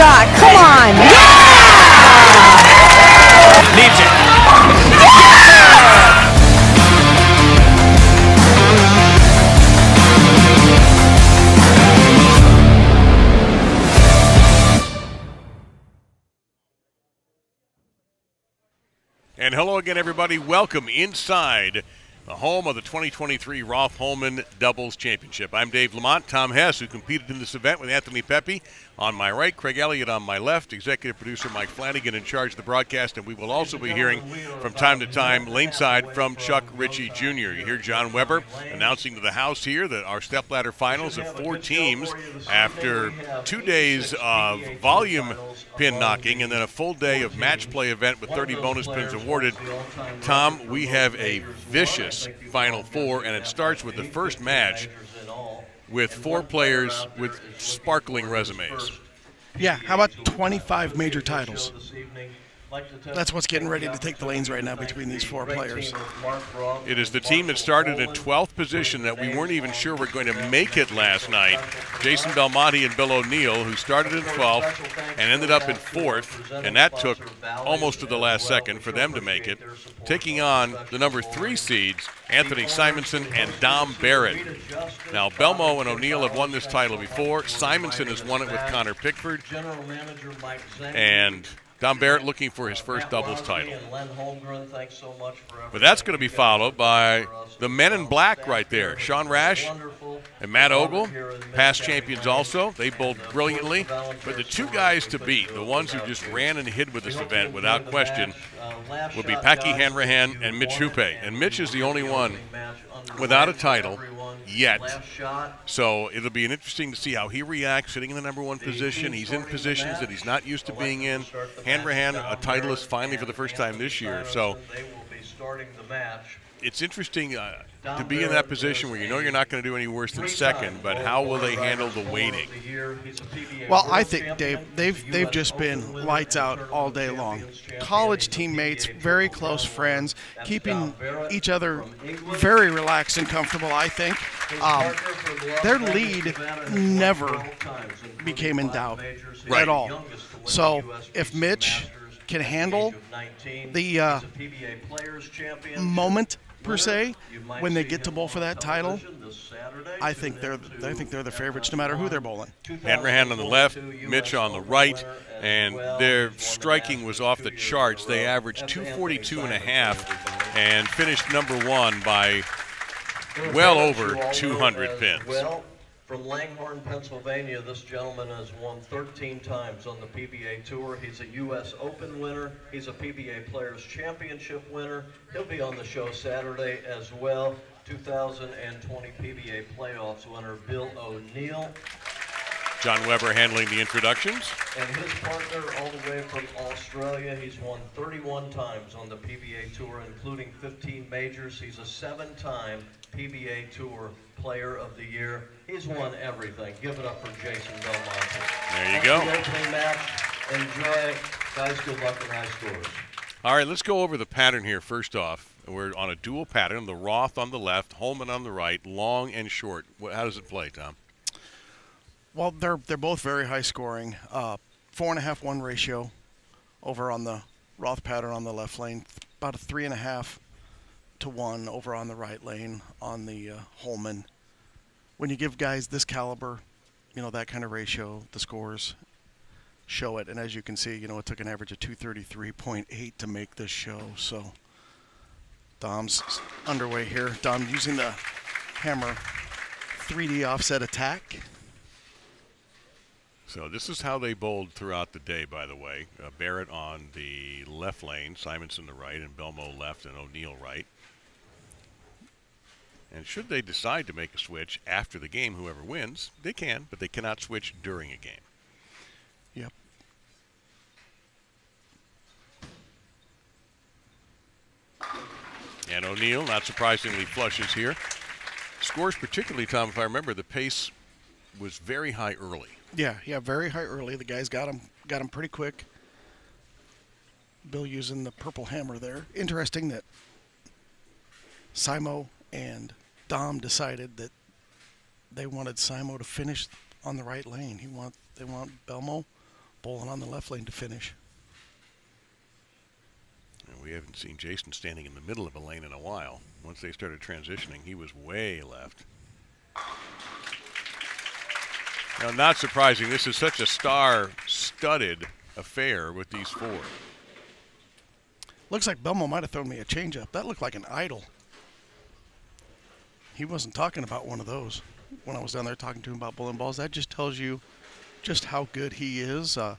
shot. Come on. Yeah! Needs it. And hello again, everybody. Welcome inside the home of the 2023 Roth Holman Doubles Championship. I'm Dave Lamont. Tom Hess, who competed in this event with Anthony Pepe on my right, Craig Elliott on my left, executive producer Mike Flanagan in charge of the broadcast, and we will also be hearing from time to time laneside from Chuck Ritchie Jr. You hear John Weber announcing to the house here that our Stepladder finals of 4 teams after 2 days of volume pin knocking and then a full day of match play event with 30 bonus pins awarded. Tom, we have a vicious Final Four, and it starts with the first match with 4 players with sparkling resumes. Yeah, how about 25 major titles? That's what's getting ready to take the lanes right now between these 4 players. It is the team that started in 12th position that we weren't even sure were going to make it last night. Jason Belmonte and Bill O'Neill, who started in 12th and ended up in 4th, and that took almost to the last second for them to make it, taking on the number 3 seeds, Anthony Simonsen and Dom Barrett. Now, Belmo and O'Neill have won this title before. Simonsen has won it with Connor Pickford. And Dom Barrett looking for his first doubles title. But that's going to be followed by the men in black right there. Sean Rash and Matt Ogle, past champions also. They bowled brilliantly. But the 2 guys to beat, the ones who just ran and hid with this event without question, will be Packy, Hanrahan, and Mitch Hupé. And Mitch is the only one without a title yet. So it'll be interesting to see how he reacts sitting in the number 1 position. He's in positions that he's not used to being in. Hanrahan, a titleist finally for the first time this year. So it's interesting to be in that position where you know you're not going to do any worse than second, but how will they handle the waiting? Well, I think, Dave, they've just been lights out all day long. College teammates, very close friends, keeping each other very relaxed and comfortable, I think. Their lead never became in doubt at all. So if Mitch can handle the moment, per se, when they get to bowl for that title, I think they're the favorites no matter who they're bowling. Hanrahan on the left, Mitch on the right, and their striking was off the charts. They averaged 242.5 and finished number 1 by well over 200 pins. From Langhorne, Pennsylvania, this gentleman has won 13 times on the PBA Tour. He's a U.S. Open winner. He's a PBA Players Championship winner. He'll be on the show Saturday as well. 2020 PBA Playoffs winner Bill O'Neill. John Weber handling the introductions. And his partner all the way from Australia. He's won 31 times on the PBA Tour, including 15 majors. He's a 7-time PBA Tour Player of the Year. He's won everything. Give it up for Jason Belmonte. There you go. The opening match. Enjoy. Guys, good luck and high scores. All right, let's go over the pattern here first off. We're on a dual pattern, the Roth on the left, Holman on the right, long and short. How does it play, Tom? Well, they're both very high scoring. 4.5-1 ratio over on the Roth pattern on the left lane. About a 3.5 to 1 over on the right lane on the Holman. When you give guys this caliber, you know, that kind of ratio, the scores show it. And as you can see, you know, it took an average of 233.8 to make this show. So Dom's underway here. Dom using the hammer 3D offset attack. So this is how they bowled throughout the day, by the way. Barrett on the left lane, Simonsen the right, and Belmo left and O'Neill right. And should they decide to make a switch after the game, whoever wins, they can, but they cannot switch during a game. Yep. And O'Neill, not surprisingly, flushes here. Scores particularly, Tom, if I remember, the pace was very high early. Yeah, very high early. The guys got him pretty quick. Bill using the purple hammer there. Interesting that Simo and Dom decided that they wanted Simo to finish on the right lane. They want Belmo bowling on the left lane to finish. And we haven't seen Jason standing in the middle of a lane in a while. Once they started transitioning, he was way left. Now, not surprising, this is such a star-studded affair with these four. Looks like Belmonte might have thrown me a changeup. That looked like an idol. He wasn't talking about one of those when I was down there talking to him about bowling balls. That just tells you just how good he is. A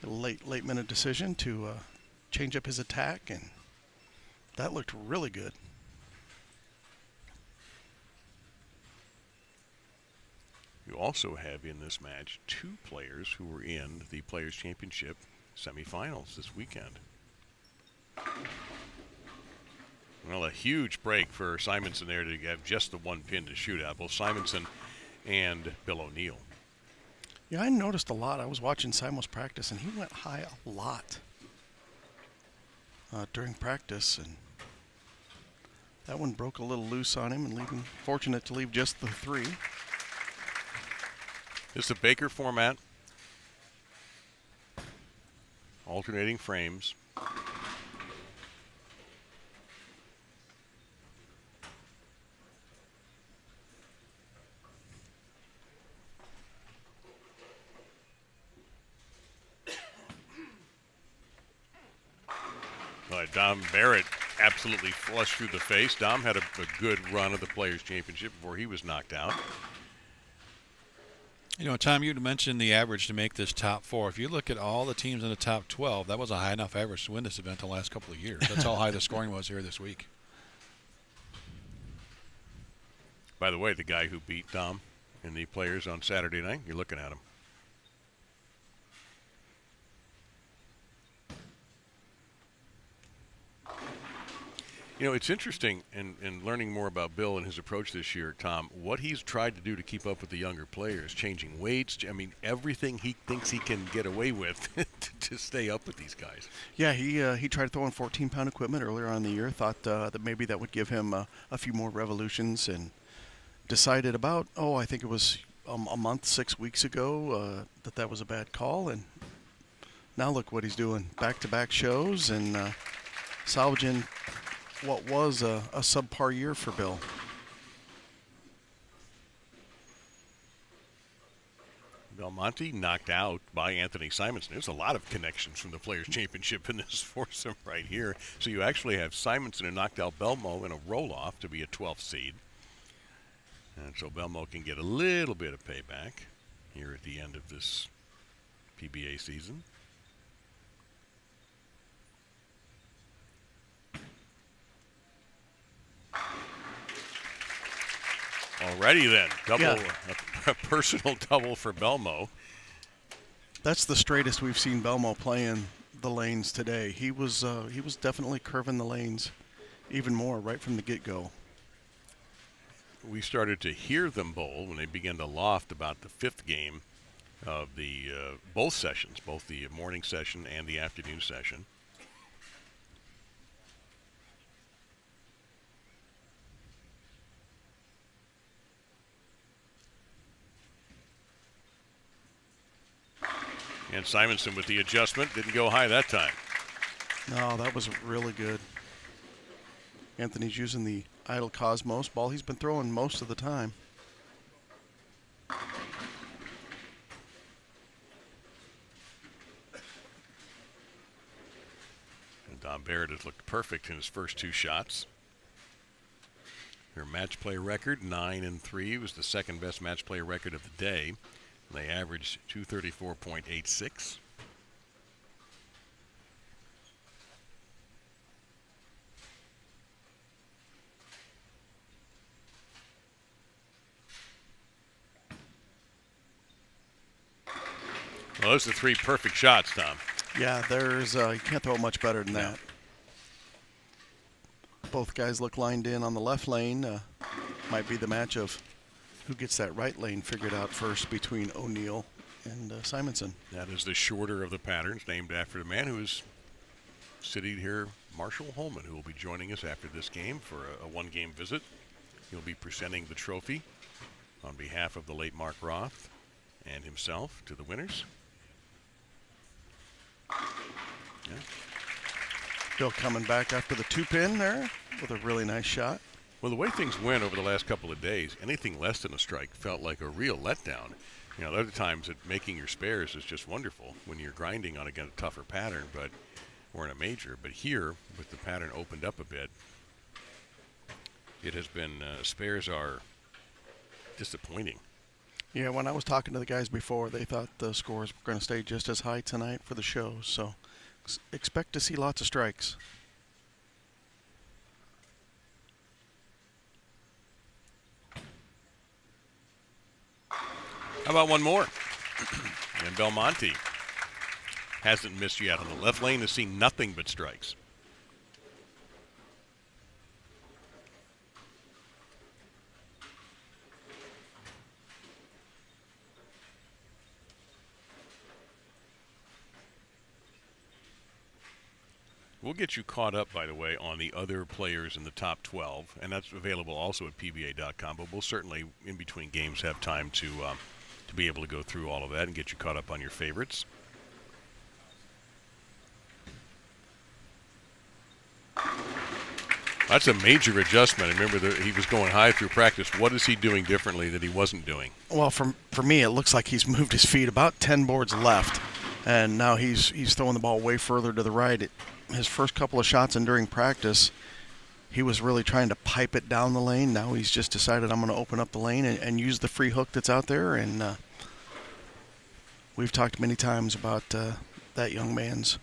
late minute decision to change up his attack, and that looked really good. You also have in this match 2 players who were in the Players' Championship semifinals this weekend. Well, a huge break for Simonsen there to have just the 1 pin to shoot out, both Simonsen and Bill O'Neill. Yeah, I noticed a lot. I was watching Simo's practice, and he went high a lot during practice, and that one broke a little loose on him, and fortunate to leave just the 3. This is a Baker format, alternating frames. Dom Barrett absolutely flushed through the face. Dom had a good run of the Players' Championship before he was knocked out. You know, Tom, you mentioned the average to make this top 4. If you look at all the teams in the top 12, that was a high enough average to win this event the last couple of years. That's how high the scoring was here this week. By the way, the guy who beat Dom in the Players on Saturday night, you're looking at him. You know, it's interesting in learning more about Bill and his approach this year, Tom, what he's tried to do to keep up with the younger players, changing weights, I mean, everything he thinks he can get away with to stay up with these guys. Yeah, he tried throwing 14-pound equipment earlier on in the year, thought that maybe that would give him a few more revolutions, and decided about, I think it was a month, 6 weeks ago, that was a bad call, and now look what he's doing. Back-to-back shows and salvaging what was a subpar year for Bill. Belmonte knocked out by Anthony Simonsen. There's a lot of connections from the Players' Championship in this foursome right here. So you actually have Simonsen who knocked out Belmo in a roll-off to be a 12th seed. And so Belmo can get a little bit of payback here at the end of this PBA season. Alrighty then, a personal double for Belmo. That's the straightest we've seen Belmo playing the lanes today. He was definitely curving the lanes even more right from the get-go. We started to hear them bowl when they began to loft about the 5th game of the both sessions, both the morning session and the afternoon session. And Simonsen with the adjustment didn't go high that time. No, that was really good. Anthony's using the idle Cosmos ball he's been throwing most of the time. And Dom Barrett has looked perfect in his first 2 shots. Her match play record, 9-3, was the second best match play record of the day. They averaged 234.86. Well, those are 3 perfect shots, Tom. Yeah, there's you can't throw it much better than that. Both guys look lined in on the left lane. Might be the match of who gets that right lane figured out first between O'Neill and Simonsen. That is the shorter of the patterns, named after the man who is sitting here, Marshall Holman, who will be joining us after this game for a 1-game visit. He'll be presenting the trophy on behalf of the late Mark Roth and himself to the winners. Still coming back after the 2-pin there with a really nice shot. Well, the way things went over the last couple of days, anything less than a strike felt like a real letdown. You know, there are other times that making your spares is just wonderful when you're grinding on against a tougher pattern, or in a major. But here, with the pattern opened up a bit, it has been, spares are disappointing. Yeah, when I was talking to the guys before, they thought the scores were going to stay just as high tonight for the show. So expect to see lots of strikes. How about one more? And Belmonte hasn't missed yet on the left lane, has seen nothing but strikes. We'll get you caught up, by the way, on the other players in the top 12, and that's available also at PBA.com, but we'll certainly, in between games, have time to be able to go through all of that and get you caught up on your favorites. That's a major adjustment. Remember, he was going high through practice. What is he doing differently that he wasn't doing? Well, for me, it looks like he's moved his feet about 10 boards left, and now he's throwing the ball way further to the right. His first couple of shots and during practice, he was really trying to pipe it down the lane. Now he's just decided, I'm going to open up the lane and use the free hook that's out there. And we've talked many times about that young man's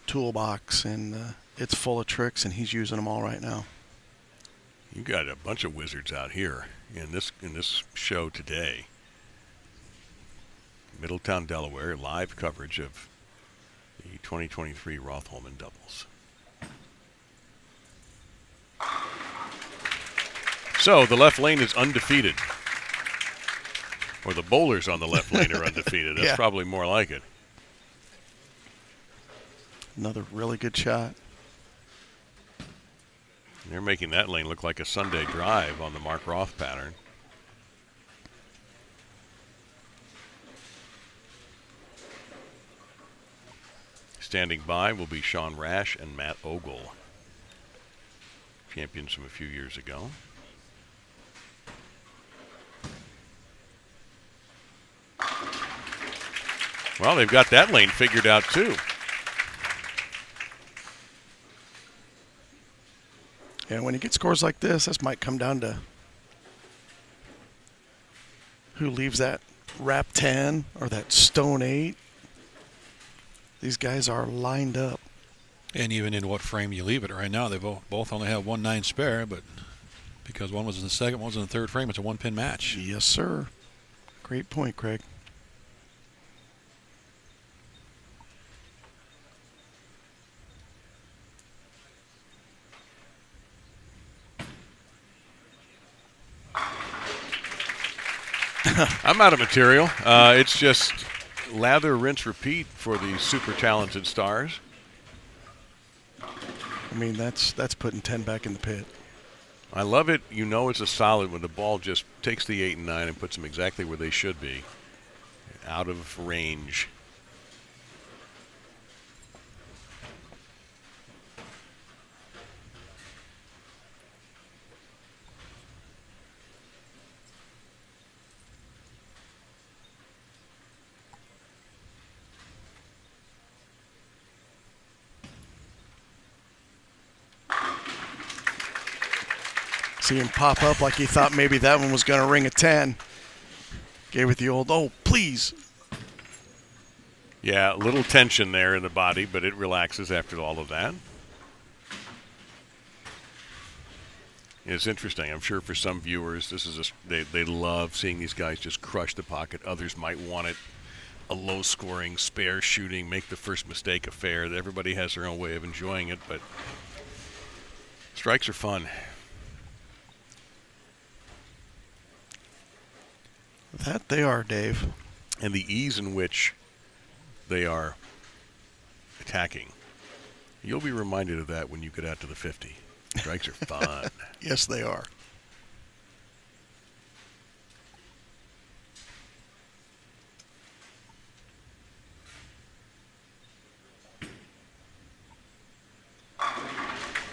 toolbox, and it's full of tricks, and he's using them all right now. You got a bunch of wizards out here in this show today. Middletown, Delaware, live coverage of the 2023 Roth Holman doubles. So the left lane is undefeated. Or the bowlers on the left lane are undefeated. That's probably more like it. Another really good shot. They're making that lane look like a Sunday drive on the Mark Roth pattern. Standing by will be Sean Rash and Matt Ogle, champions from a few years ago. Well, they've got that lane figured out too. Yeah, when you get scores like this might come down to who leaves that wrap 10 or that stone 8. These guys are lined up. And even in what frame you leave it. Right now, they both only have 1-9 spare, but because one was in the second, one was in the third frame, it's a one-pin match. Yes, sir. Great point, Craig. I'm out of material. It's just lather, rinse, repeat for these super talented stars. I mean, that's putting 10 back in the pit. I love it. You know it's a solid when the ball just takes the 8 and 9 and puts them exactly where they should be, out of range. See him pop up like he thought maybe that one was going to ring a 10. Gave it the old, oh, please. Yeah, a little tension there in the body, but it relaxes after all of that. It's interesting. I'm sure for some viewers, this is they love seeing these guys just crush the pocket. Others might want it a low-scoring, spare shooting, make the first mistake a fair. Everybody has their own way of enjoying it, but strikes are fun. That they are, Dave. And the ease in which they are attacking. You'll be reminded of that when you get out to the 50. Strikes are fun. Yes, they are.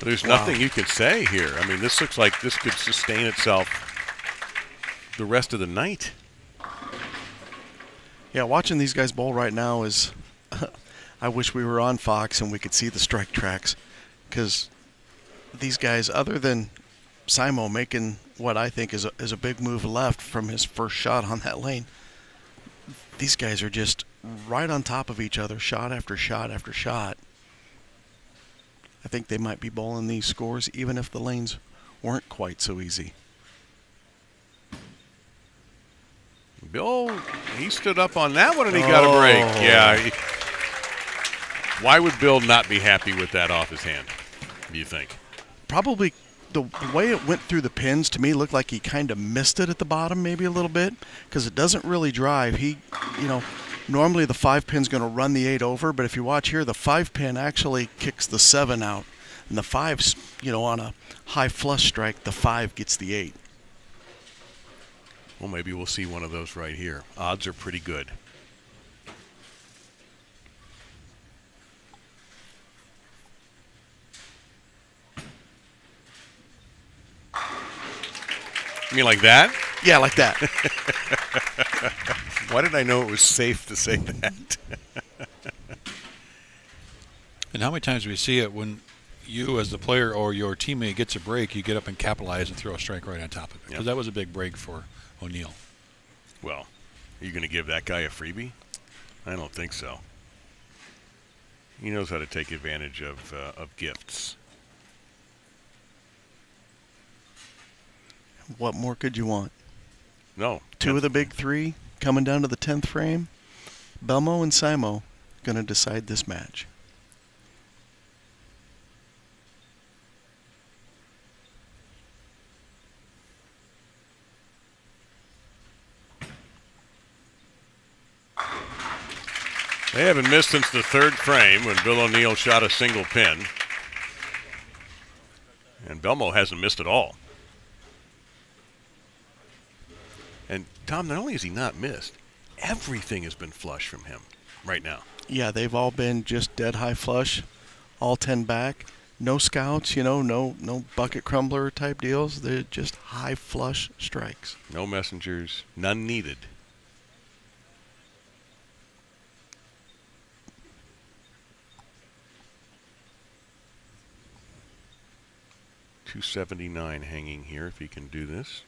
There's nothing you can say here. I mean, this looks like this could sustain itself the rest of the night. Yeah, watching these guys bowl right now is I wish we were on Fox and we could see the strike tracks, because these guys, other than Simo making what I think is a big move left from his first shot on that lane, these guys are just right on top of each other, shot after shot after shot. I think they might be bowling these scores even if the lanes weren't quite so easy. Bill, he stood up on that one and he got a break. Yeah. Why would Bill not be happy with that off his hand, do you think? Probably the way it went through the pins, to me, looked like he kind of missed it at the bottom maybe a little bit, because it doesn't really drive. He, normally the 5 pin's going to run the 8 over, but if you watch here, the 5 pin actually kicks the 7 out. And the 5's, on a high flush strike, the 5 gets the 8. Well, maybe we'll see one of those right here. Odds are pretty good. You mean like that? Yeah, like that. Why did I know it was safe to say that? And how many times do we see it when you as the player or your teammate gets a break, you get up and capitalize and throw a strike right on top of it? Because that was a big break for O'Neill. Well, are you going to give that guy a freebie? I don't think so. He knows how to take advantage of gifts. What more could you want? No. 2 of the big 3 coming down to the 10th frame. Belmo and Simo going to decide this match. They haven't missed since the 3rd frame when Bill O'Neill shot a single pin. And Belmo hasn't missed at all. And, Tom, not only has he not missed, everything has been flush from him right now. Yeah, they've all been just dead high flush, all 10 back. No scouts, no bucket crumbler type deals. They're just high flush strikes. No messengers, none needed. .279 hanging here if he can do this.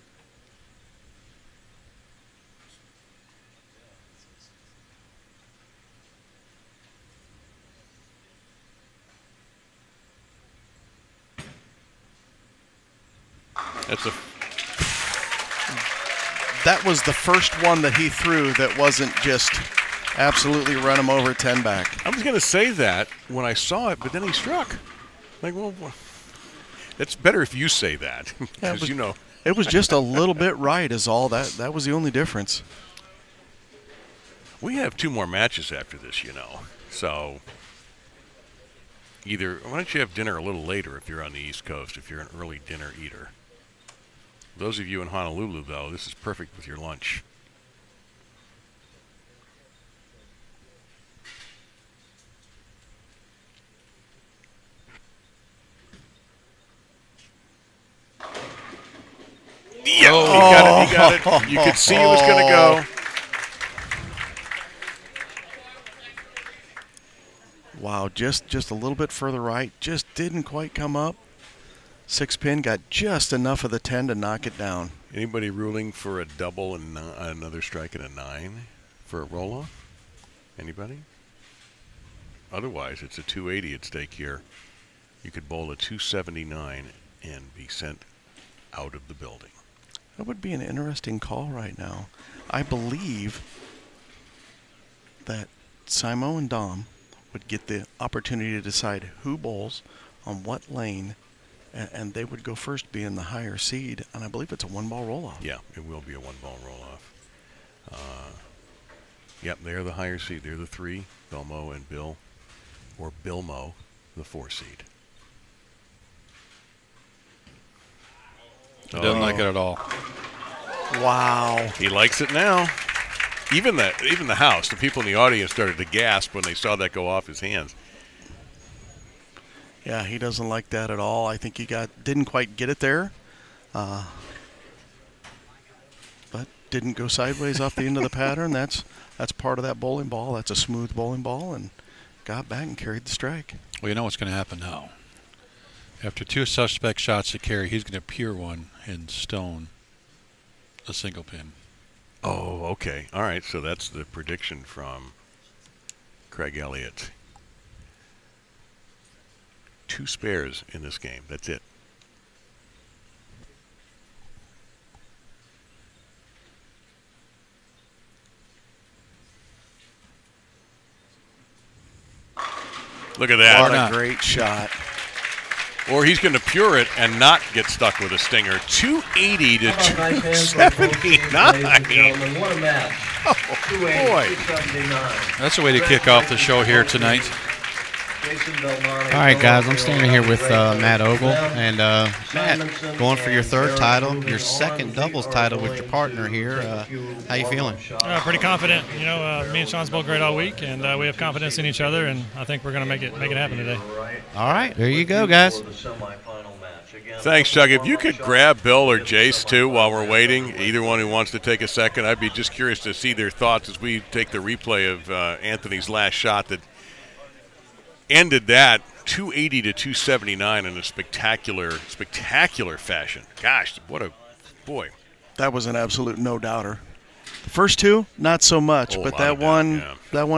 That was the first one that he threw that wasn't just absolutely run him over 10 back. I was going to say that when I saw it, but then he struck. Like, well, it's better if you say that, because It was just a little bit right is all. That was the only difference. We have 2 more matches after this, So either, why don't you have dinner a little later if you're on the East Coast, if you're an early dinner eater. Those of you in Honolulu, though, this is perfect with your lunch. Yeah, he got it. You could see it was going to go. Wow, just a little bit further right. Just didn't quite come up. 6 pin got just enough of the 10 to knock it down. Anybody ruling for a double and another strike at a 9 for a roll-off? Anybody? Otherwise, it's a 280 at stake here. You could bowl a 279 and be sent out of the building. That would be an interesting call right now. I believe that Simo and Dom would get the opportunity to decide who bowls on what lane, and they would go first, being the higher seed, and I believe it's a 1-ball roll-off. Yeah, it will be a 1-ball roll-off. Yep, they're the higher seed. They're the 3, Belmo and Bill, or Bilmo, the 4 seed. He doesn't like it at all. Wow. He likes it now. Even the house, the people in the audience started to gasp when they saw that go off his hands. Yeah, he doesn't like that at all. I think he didn't quite get it there, but didn't go sideways off the end of the pattern. That's part of that bowling ball. That's a smooth bowling ball, and got back and carried the strike. Well, you know what's going to happen now. After 2 suspect shots to carry, he's going to pure one and stone a single pin. Oh, okay. All right, so that's the prediction from Craig Elliott. 2 spares in this game. That's it. Look at that. What a great shot. Or he's going to pure it and not get stuck with a stinger. 280 to 279. What a match. Oh, boy. That's the way to kick off the show here tonight. All right, guys, I'm standing here with Matt Ogle. And, Matt, going for your 3rd title, your 2nd doubles title with your partner here. How you feeling? Pretty confident. You know, me and Sean's both great all week, and we have confidence in each other, and I think we're going to make it happen today. All right, there you go, guys. Thanks, Chuck. If you could grab Bill or Jace, too, while we're waiting, either one who wants to take a second, I'd be just curious to see their thoughts as we take the replay of Anthony's last shot that ended that 280 to 279 in a spectacular fashion. Gosh, what a boy. That was an absolute no-doubter. The first 2, not so much, but that one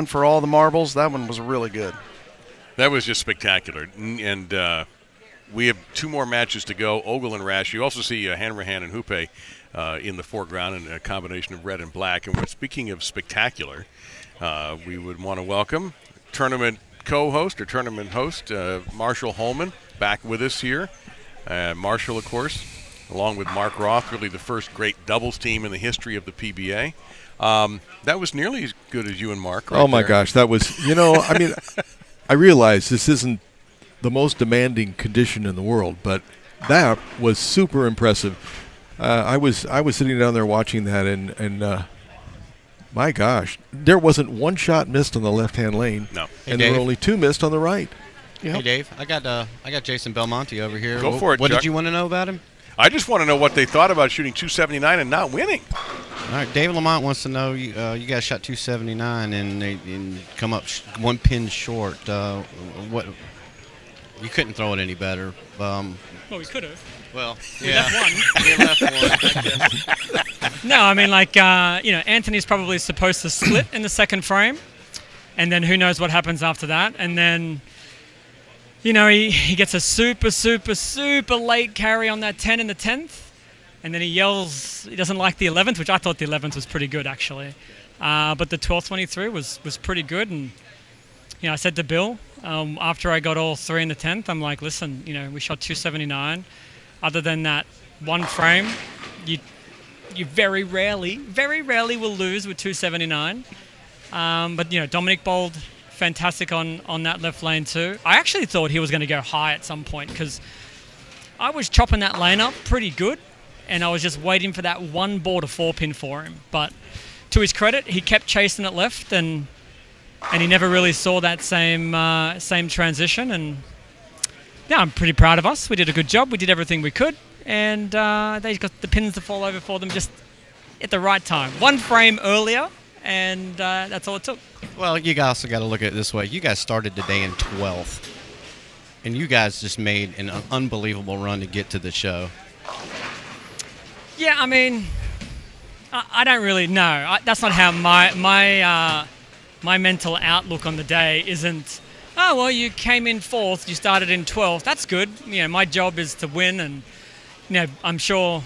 for all the marbles, that one was really good. That was just spectacular. And we have 2 more matches to go, Ogle and Rash. You also see Hanrahan and Hupé in the foreground in a combination of red and black. And speaking of spectacular, we would want to welcome tournament co-host or tournament host Marshall Holman back with us here. Marshall, of course, along with Mark Roth, really the first great doubles team in the history of the PBA. That was nearly as good as you and Mark. Right oh my there. Gosh, that was, I mean, I realize this isn't the most demanding condition in the world, but that was super impressive. I was sitting down there watching that, and my gosh, there wasn't 1 shot missed on the left-hand lane, no, and there were only 2 missed on the right. Yep. Hey, Dave, I got Jason Belmonte over here. Go for it, What Chuck. did you want to know about him? I just want to know what they thought about shooting 279 and not winning. All right, Dave Lamont wants to know, you guys shot 279 and come up 1 pin short. What? You couldn't throw it any better. Well, we could have. Well, We yeah. left one. No, I mean, Anthony's probably supposed to split in the 2nd frame, and then who knows what happens after that. And then, he gets a super, super, super late carry on that 10 in the 10th, and then he yells he doesn't like the 11th, which I thought the 11th was pretty good, actually. But the 12th 23 was pretty good, and I said to Bill, after I got all 3 in the 10th, I'm like, listen, we shot 279. Other than that 1 frame, you very rarely will lose with 279. But Dominic bowled fantastic on that left lane too. I actually thought he was going to go high at some point because I was chopping that lane up pretty good, and I was just waiting for that 1 ball to 4-pin for him. But to his credit, he kept chasing it left, and he never really saw that same transition. And yeah, I'm pretty proud of us. We did a good job. We did everything we could, and they got the pins to fall over for them just at the right time. 1 frame earlier, and that's all it took. Well, you guys also got to look at it this way. You guys started today in 12th, and you guys just made an unbelievable run to get to the show. Yeah, I mean, I don't really know. That's not how my mental outlook on the day isn't. Oh, well, you came in 4th, you started in 12th. That's good. My job is to win, and I'm sure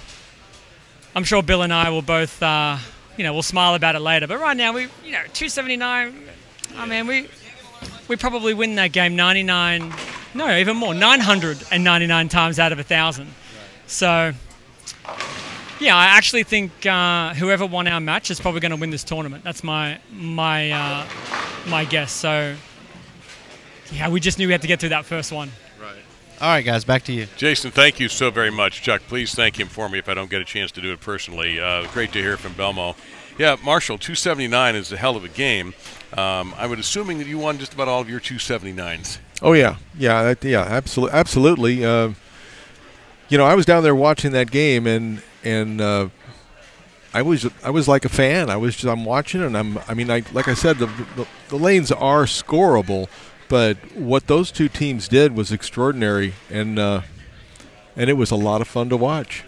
Bill and I will both we'll smile about it later. But right now, 279. I mean, we probably win that game 999 times out of 1,000. So yeah, I actually think whoever won our match is probably going to win this tournament. That's my guess. So yeah, we just knew we had to get through that first one. Right. All right, guys, back to you. Jason, thank you so very much. Chuck, please thank him for me if I don't get a chance to do it personally. Great to hear from Belmo. Yeah, Marshall, 279 is a hell of a game. I would assuming that you won just about all of your 279s. Oh yeah, absolutely. You know, I was down there watching that game, and I was like a fan. I'm watching, and like I said, the lanes are scoreable, but what those two teams did was extraordinary, and it was a lot of fun to watch.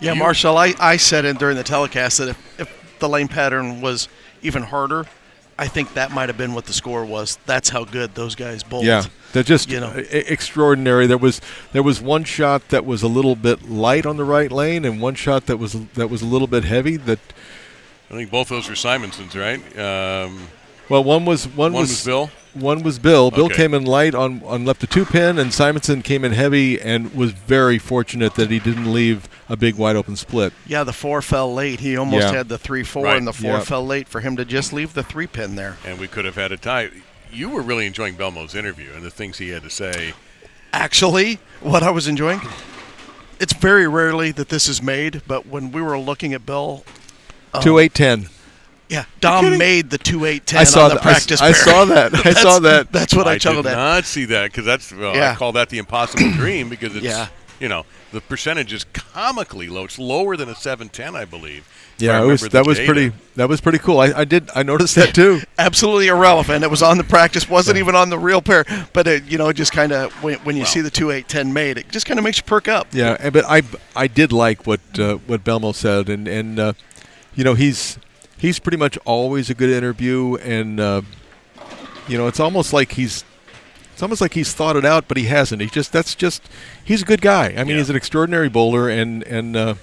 Yeah, Marshall, I said it during the telecast that if the lane pattern was even harder, I think that might have been what the score was. That's how good those guys bowled. Yeah, they're just extraordinary. There was one shot that was a little bit light on the right lane, and one shot that was a little bit heavy. That I think both those were Simonsens, right? Well, one was Bill. One was Bill. Bill Okay. came in light on left the 2-pin, and Simonsen came in heavy and was very fortunate that he didn't leave a big wide open split. Yeah, the 4 fell late. He almost had the 3-4, Right. and the 4 fell late for him to just leave the 3-pin there. And we could have had a tie. You were really enjoying Belmont's interview and the things he had to say. Actually, what I was enjoying, it's very rarely that this is made, but when we were looking at Bill, 2-8-10. yeah, Dom made the 2-8-10 I saw on the practice I saw that. I saw that. That's what I chuckled did at. not see that because I call that the impossible dream because it's the percentage is comically low. It's lower than a 7-10, I believe. Yeah, that was pretty cool. I noticed that too. Absolutely irrelevant. It was on the practice, wasn't even on the real pair. But it just kind of when you see the 2-8-10 made, it just kind of makes you perk up. Yeah, but I did like what Belmo said, and he's pretty much always a good interview, and it's almost like he's thought it out, but he hasn't. He's a good guy. I mean, he's an extraordinary bowler, and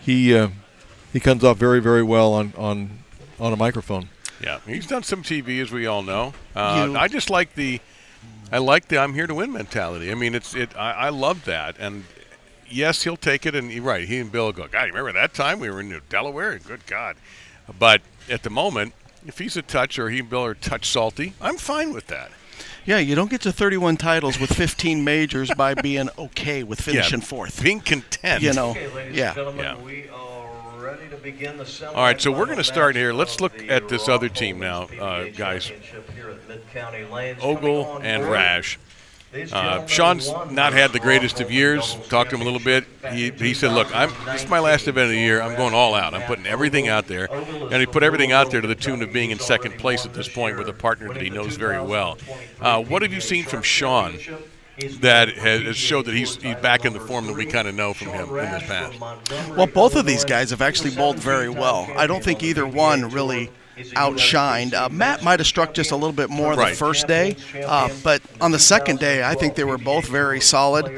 he comes off very, very well on a microphone. Yeah, he's done some TV, as we all know. I just like the I'm here to win mentality. I mean, I love that, and yes, he'll take it. And you're right, he and Bill go, God, you remember that time we were in Delaware? Good God! But at the moment, if he's a touch or he and Bill are a touch salty, I'm fine with that. Yeah, you don't get to 31 titles with 15 majors by being okay with finishing fourth. Being content. Okay, ladies and gentlemen, we are ready to begin the semifinal. All right, so we're going to start here. Let's look at this other team now, guys. Ogle and Rash. Sean's not had the greatest of years. Talked to him a little bit. He said, look, this is my last event of the year. I'm going all out. I'm putting everything out there. And he put everything out there to the tune of being in second place at this point with a partner that he knows very well. What have you seen from Sean that has showed that he's back in the form that we kind of know from him in the past? Well, both of these guys have actually bowled very well. I don't think either one really outshined. Matt might have struck just a little bit more the first day, but on the second day, I think they were both very solid.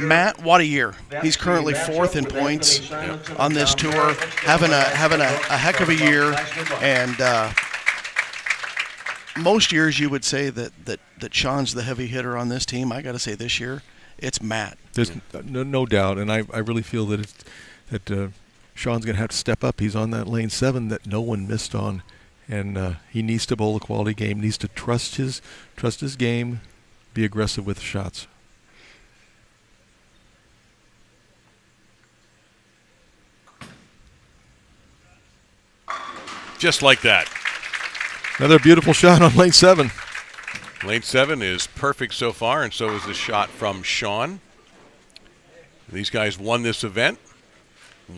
Matt, what a year! He's currently fourth in points on this tour, having a heck of a year. And most years you would say that Sean's the heavy hitter on this team. I got to say this year, it's Matt. There's no doubt, and I really feel that Sean's going to have to step up. He's on that lane 7 that no one missed on, and he needs to bowl a quality game. Needs to trust his game, be aggressive with the shots. Just like that. Another beautiful shot on lane 7. Lane 7 is perfect so far, and so is the shot from Sean. These guys won this event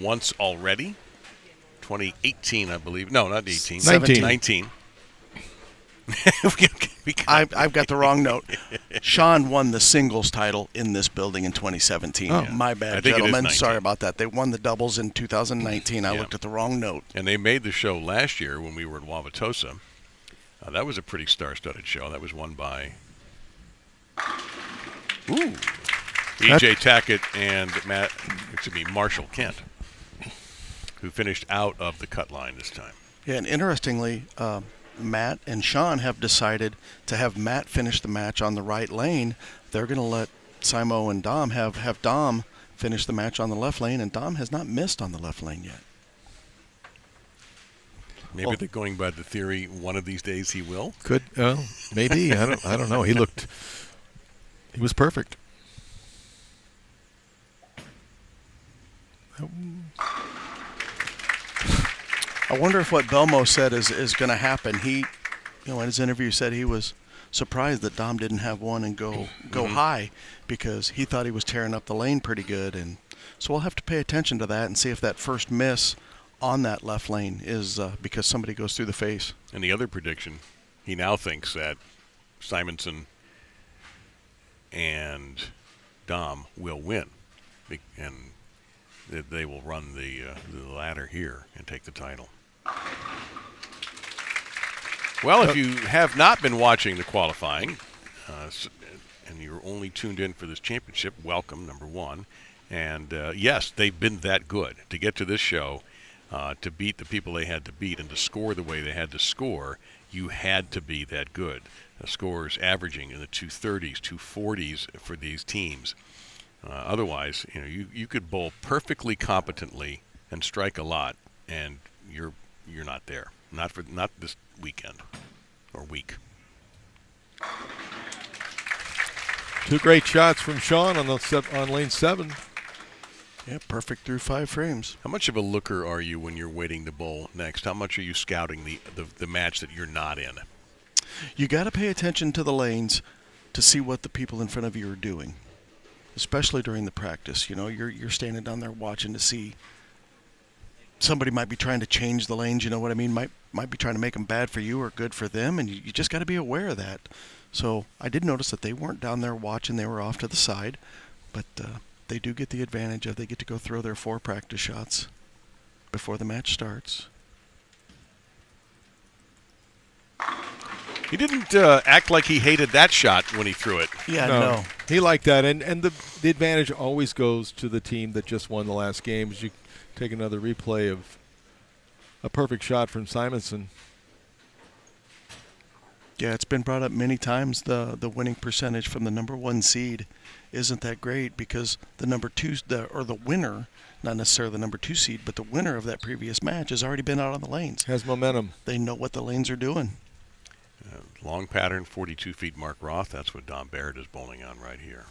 once already. 2018, I believe. No, not 18. 19. I've got the wrong note. Sean won the singles title in this building in 2017. Oh. My bad, gentlemen. Sorry about that. They won the doubles in 2019. I looked at the wrong note. And they made the show last year when we were at Wauwatosa. That was a pretty star-studded show. That was won by E.J. Tackett and Marshall Kent, who finished out of the cut line this time. Yeah, and interestingly, Matt and Sean have decided to have Matt finish the match on the right lane. They're going to let Simo and Dom have Dom finish the match on the left lane, and Dom has not missed on the left lane yet. Maybe they're going by the theory one of these days he will. Could maybe I don't know. He was perfect. I wonder if what Belmo said is going to happen. He, in his interview said he was surprised that Dom didn't have one and go high because he thought he was tearing up the lane pretty good. And so we'll have to pay attention to that and see if that first miss on that left lane is because somebody goes through the face. And the other prediction, he now thinks that Simonsen and Dom will win, and they will run the ladder here and take the title. Well, if you have not been watching the qualifying, and you're only tuned in for this championship, welcome, number one. And yes, they've been that good to get to this show, to beat the people they had to beat, and to score the way they had to score. You had to be that good. The scores averaging in the 230s, 240s for these teams. Otherwise, you could bowl perfectly competently and strike a lot, and you're not there. Not this weekend or week. Two great shots from Sean on lane 7. Yeah, perfect through 5 frames. How much of a looker are you when you're waiting to bowl next? How much are you scouting the match that you're not in? You got to pay attention to the lanes to see what the people in front of you are doing, especially during the practice. You're standing down there watching to see somebody might be trying to change the lanes. You know what I mean? Might be trying to make them bad for you or good for them, and you just got to be aware of that. So I did notice that they weren't down there watching; they were off to the side, but they do get the advantage of they get to go throw their 4 practice shots before the match starts. He didn't act like he hated that shot when he threw it. Yeah, no. He liked that, and the advantage always goes to the team that just won the last game. As you take another replay of a perfect shot from Simonsen. Yeah, it's been brought up many times. The winning percentage from the number 1 seed isn't that great because the number 2 or the winner, not necessarily the number 2 seed, but the winner of that previous match has already been out on the lanes. Has momentum. They know what the lanes are doing. Long pattern, 42 feet Mark Roth. That's what Don Barrett is bowling on right here.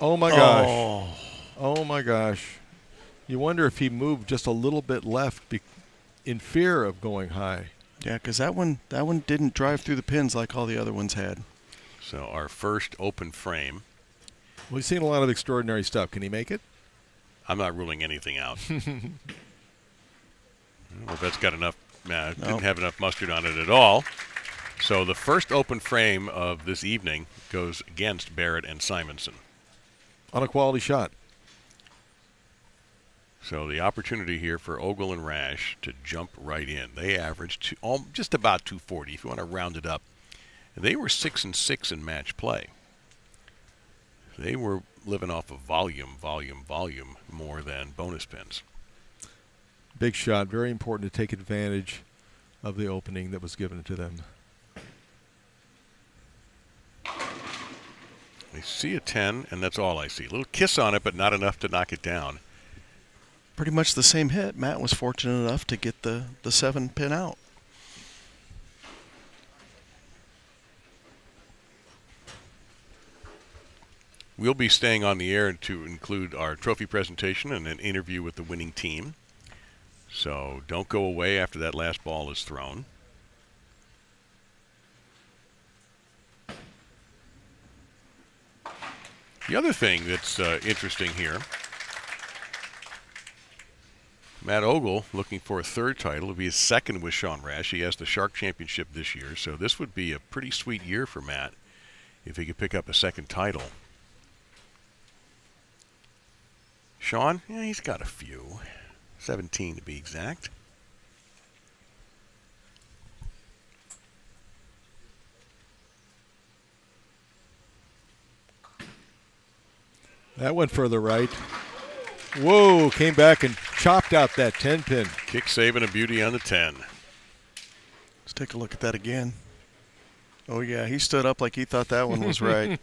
Oh, my gosh. Oh, my gosh. You wonder if he moved just a little bit left in fear of going high. Yeah, because that one didn't drive through the pins like all the other ones had. So our first open frame. We've seen a lot of extraordinary stuff. Can he make it? I'm not ruling anything out. Well, that's got enough. Didn't have enough mustard on it at all. So the first open frame of this evening goes against Barrett and Simonsen. On a quality shot. So the opportunity here for Ogle and Rash to jump right in. They averaged just about 240 if you want to round it up. They were 6-6 in match play. They were living off of volume more than bonus pins. Big shot. Very important to take advantage of the opening that was given to them. I see a 10, and that's all I see. A little kiss on it, but not enough to knock it down. Pretty much the same hit. Matt was fortunate enough to get the 7 pin out. We'll be staying on the air to include our trophy presentation and an interview with the winning team. So don't go away after that last ball is thrown. The other thing that's interesting here, Matt Ogle looking for a 3rd title. It'll be his 2nd with Sean Rash. He has the Shark Championship this year, so this would be a pretty sweet year for Matt if he could pick up a 2nd title. Sean, yeah, he's got a few. 17 to be exact. That went further right. Whoa, came back and chopped out that 10 pin. Kick saving a beauty on the 10. Let's take a look at that again. Oh, yeah, he stood up like he thought that one was right.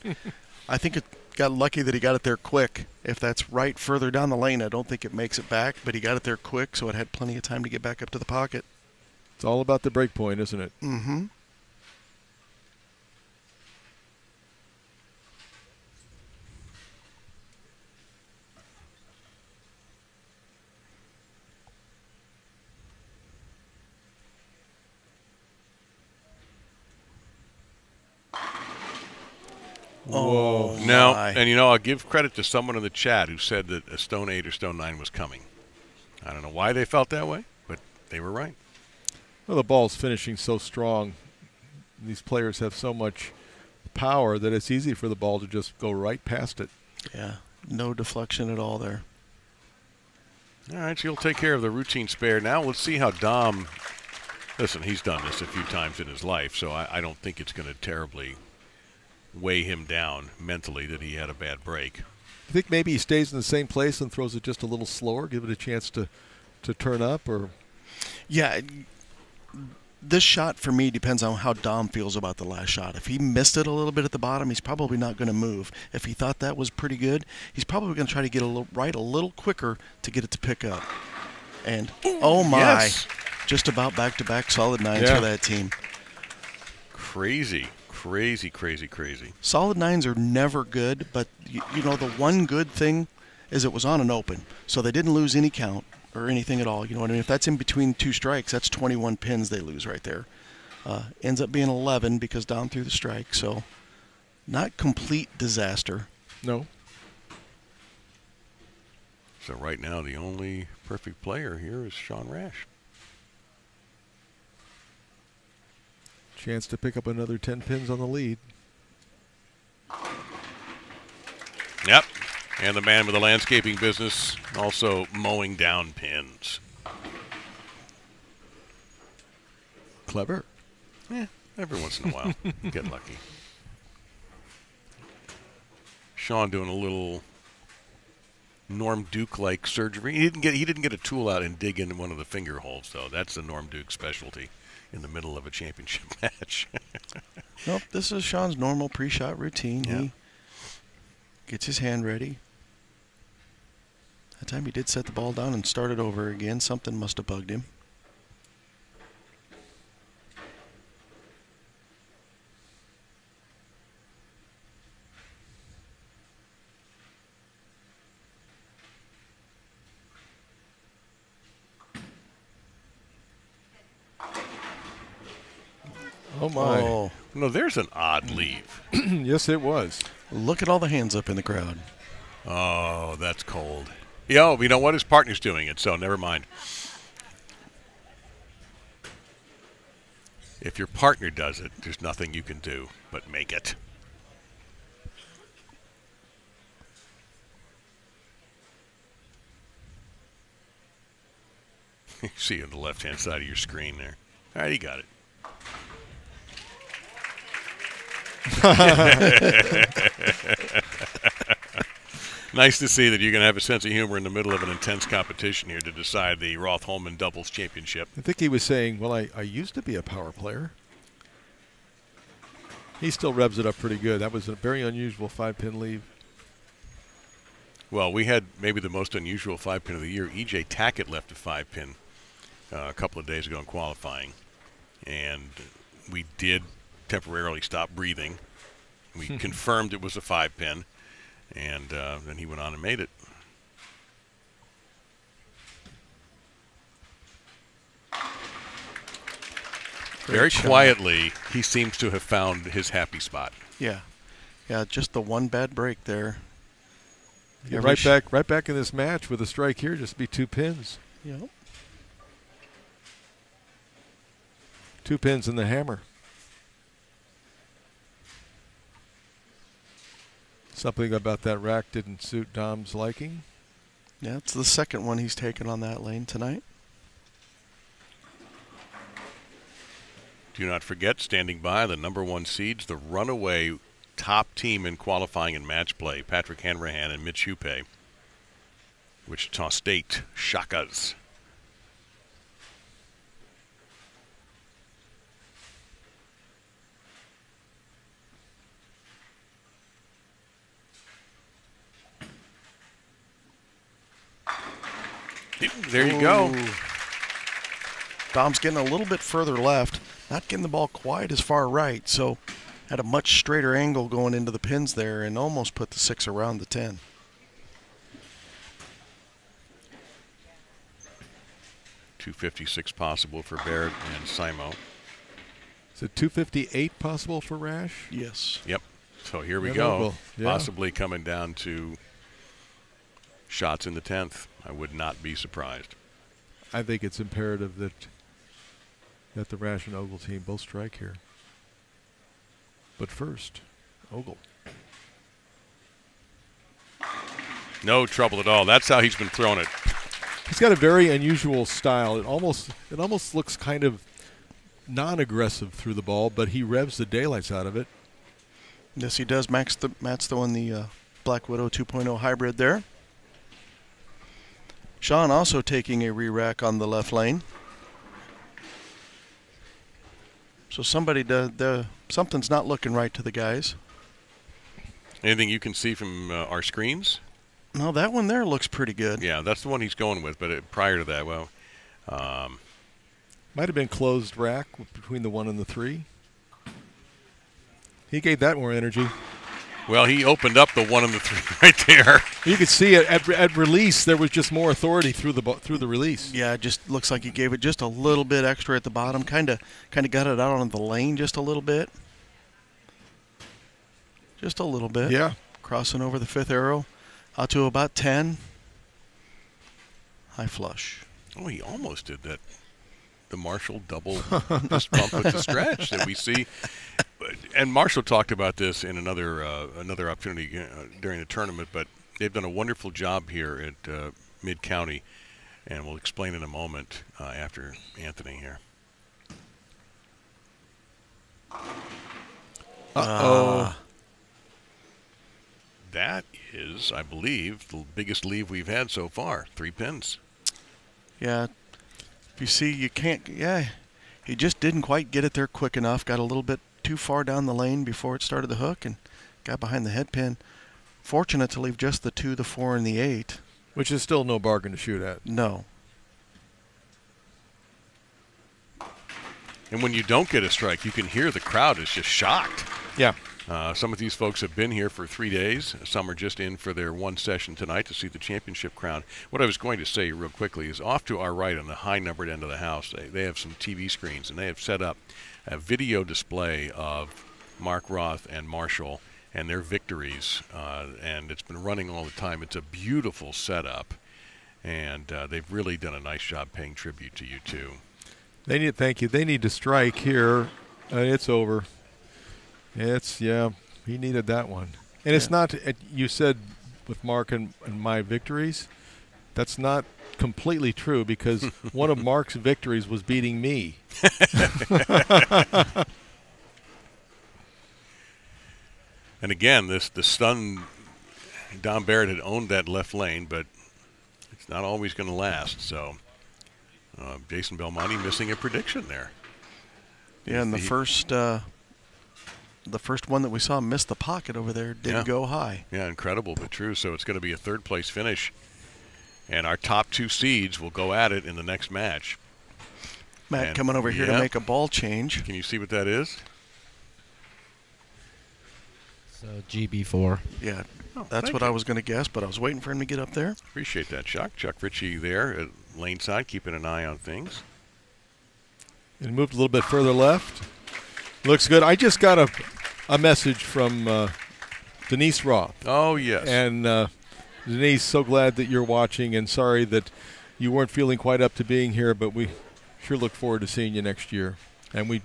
I think it got lucky that he got it there quick. If that's right further down the lane, I don't think it makes it back, but he got it there quick, so it had plenty of time to get back up to the pocket. It's all about the break point, isn't it? Mm-hmm. Oh, no. my. And, you know, I'll give credit to someone in the chat who said that a stone 8 or stone 9 was coming. I don't know why they felt that way, but they were right. Well, the ball's finishing so strong. These players have so much power that it's easy for the ball to just go right past it. Yeah, no deflection at all there. All right, so he'll take care of the routine spare. Now let's see how Dom, listen, he's done this a few times in his life, so I don't think it's going to terribly weigh him down mentally that he had a bad break. I think maybe he stays in the same place and throws it just a little slower, give it a chance to turn up, or... Yeah, this shot for me depends on how Dom feels about the last shot. If he missed it a little bit at the bottom, he's probably not going to move. If he thought that was pretty good, he's probably going to try to get a little quicker to get it to pick up. And oh my, yes. Just about back-to-back solid 9s for that team. Crazy. Solid 9s are never good, but you know, the one good thing is it was on an open, so they didn't lose any count or anything at all. You know what I mean? If that's in between 2 strikes, that's 21 pins they lose right there. Ends up being 11 because Dom threw the strike, so not complete disaster. No. So right now the only perfect player here is Sean Rash. Chance to pick up another 10 pins on the lead. Yep. And the man with the landscaping business also mowing down pins. Clever. Yeah, every once in a while. Get lucky. Sean doing a little Norm Duke-like surgery. He didn't get a tool out and dig into one of the finger holes, though. That's the Norm Duke specialty in the middle of a championship match. Nope, this is Sean's normal pre-shot routine. Yeah. He gets his hand ready. That time he did set the ball down and start it over again. Something must have bugged him. Oh, my. Oh, No, there's an odd leave. Yes, it was. look at all the hands up in the crowd. Oh, that's cold. Yo, you know what? His partner's doing it, so never mind. If your partner does it, there's nothing you can do but make it. You see on the left-hand side of your screen there. All right, he got it. Nice to see that you're going to have a sense of humor in the middle of an intense competition here to decide the Roth Holman Doubles Championship. I think he was saying, well, I used to be a power player. He still revs it up pretty good. That was a very unusual 5-pin leave. Well, we had maybe the most unusual 5-pin of the year. E.J. Tackett left a 5-pin a couple of days ago in qualifying, and we did temporarily stop breathing. We confirmed it was a 5-pin, and then he went on and made it. Very quietly, he seems to have found his happy spot. Yeah. Yeah, just the one bad break there. Yeah, right back in this match with a strike here, just be 2 pins. Yep. 2 pins in the hammer. Something about that rack didn't suit Dom's liking. Yeah, it's the second one he's taken on that lane tonight. Do not forget, standing by, the #1 seeds, the runaway top team in qualifying and match play, Patrick Hanrahan and Mitch Hupé. Wichita State Shakas. There you go. Dom's getting a little bit further left, not getting the ball quite as far right, so had a much straighter angle going into the pins there and almost put the 6 around the 10. .256 possible for Barrett and Simo. Is it 258 possible for Rash? Yes. Yep. So here we And go. Ogle, yeah. Possibly coming down to shots in the 10th. I would not be surprised. I think it's imperative that the Rash and Ogle team both strike here. But first, Ogle. No trouble at all. That's how he's been throwing it. He's got a very unusual style. It almost looks kind of non-aggressive through the ball, but he revs the daylights out of it. Yes, he does. Matt's throwing the Black Widow 2.0 hybrid there. Sean also taking a re-rack on the left lane. So something's not looking right to the guys. Anything you can see from our screens? No, that one there looks pretty good. Yeah, that's the one he's going with. But prior to that, well, Might have been closed rack between the 1 and the 3. He gave that more energy. well, he opened up the 1 and the 3 right there. You could see it at release. There was just more authority through the release. Yeah, it just looks like he gave it just a little bit extra at the bottom. Kind of got it out on the lane just a little bit. Just a little bit. Yeah. Crossing over the 5th arrow. Out to about 10. High flush. Oh, he almost did that. The Marshall double fist bump with the stretch that we see. And Marshall talked about this in another opportunity during the tournament, but they've done a wonderful job here at Mid-County, and we'll explain in a moment after Anthony here. Uh-oh. That is, I believe, the biggest leave we've had so far. 3 pins. Yeah. If you see, you can't. Yeah. He just didn't quite get it there quick enough. Got a little bit too far down the lane before it started the hook and got behind the head pin. Fortunate to leave just the 2, the 4, and the 8. Which is still no bargain to shoot at. No. And when you don't get a strike, you can hear the crowd is just shocked. Yeah. Some of these folks have been here for 3 days. Some are just in for their 1 session tonight to see the championship crown. What I was going to say real quickly is off to our right on the high-numbered end of the house, they have some TV screens, and they have set up a video display of Mark Roth and Marshall and their victories, and it's been running all the time. It's a beautiful setup, and they've really done a nice job paying tribute to you two. Thank you. They need to strike here. It's over. Yeah, he needed that one. And it's not, you said with Mark and my victories, that's not completely true because one of Mark's victories was beating me. And again, the stun, Don Barrett had owned that left lane, but it's not always going to last. So Jason Belmonte missing a prediction there. Yeah, and the first one that we saw miss the pocket over there did go high. Yeah, incredible but true. So it's going to be a 3rd place finish. And our top 2 seeds will go at it in the next match. Matt coming over here to make a ball change. Can you see what that is? So GB4. Yeah, that's what I was going to guess, but I was waiting for him to get up there. Appreciate that, Chuck. Chuck Ritchie there at lane side, keeping an eye on things. And moved a little bit further left. Looks good. I just got a message from Denise Roth. Oh, yes. And Denise, so glad that you're watching, and sorry that you weren't feeling quite up to being here, but we sure look forward to seeing you next year. And of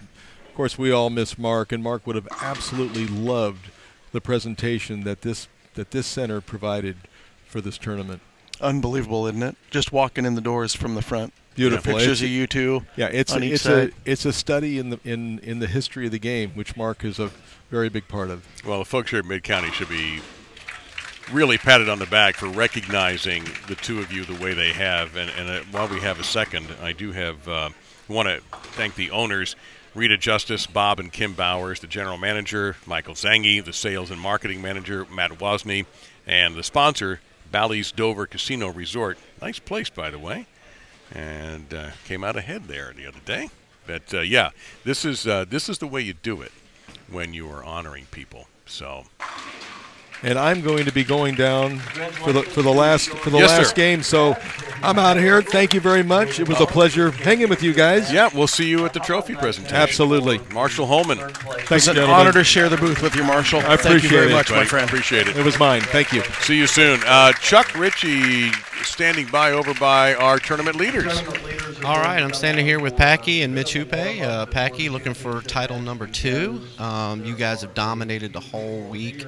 course, we all miss Mark, and Mark would have absolutely loved the presentation that this center provided for this tournament. Unbelievable, isn't it? Just walking in the doors from the front. Beautiful. Pictures of you two. Yeah, it's a study in the history of the game, which Mark is a very big part of. Well, the folks here at Mid-County should be really patted on the back for recognizing the two of you the way they have. And while we have a second, I do have want to thank the owners, Rita Justice, Bob and Kim Bowers, the general manager, Michael Zangi, the sales and marketing manager, Matt Wozni, and the sponsor, Bally's Dover Casino Resort. Nice place, by the way. And came out ahead there the other day. But, yeah, this is the way you do it when you are honoring people. So and I'm going to be going down for the last Yes, game. So I'm out of here. Thank you very much. It was a pleasure hanging with you guys. Yeah, we'll see you at the trophy presentation. Absolutely. Marshall Holman. Thanks, It's an gentlemen. honor to share the booth with you, Marshall. I Thank you very appreciate it, much, my Buddy. friend. Appreciate it. It was mine. Thank you. See you soon. Chuck Ritchie standing by over by our tournament leaders. All right, I'm standing here with Packy and Mitch Hupé. Packy looking for title number 2. You guys have dominated the whole week.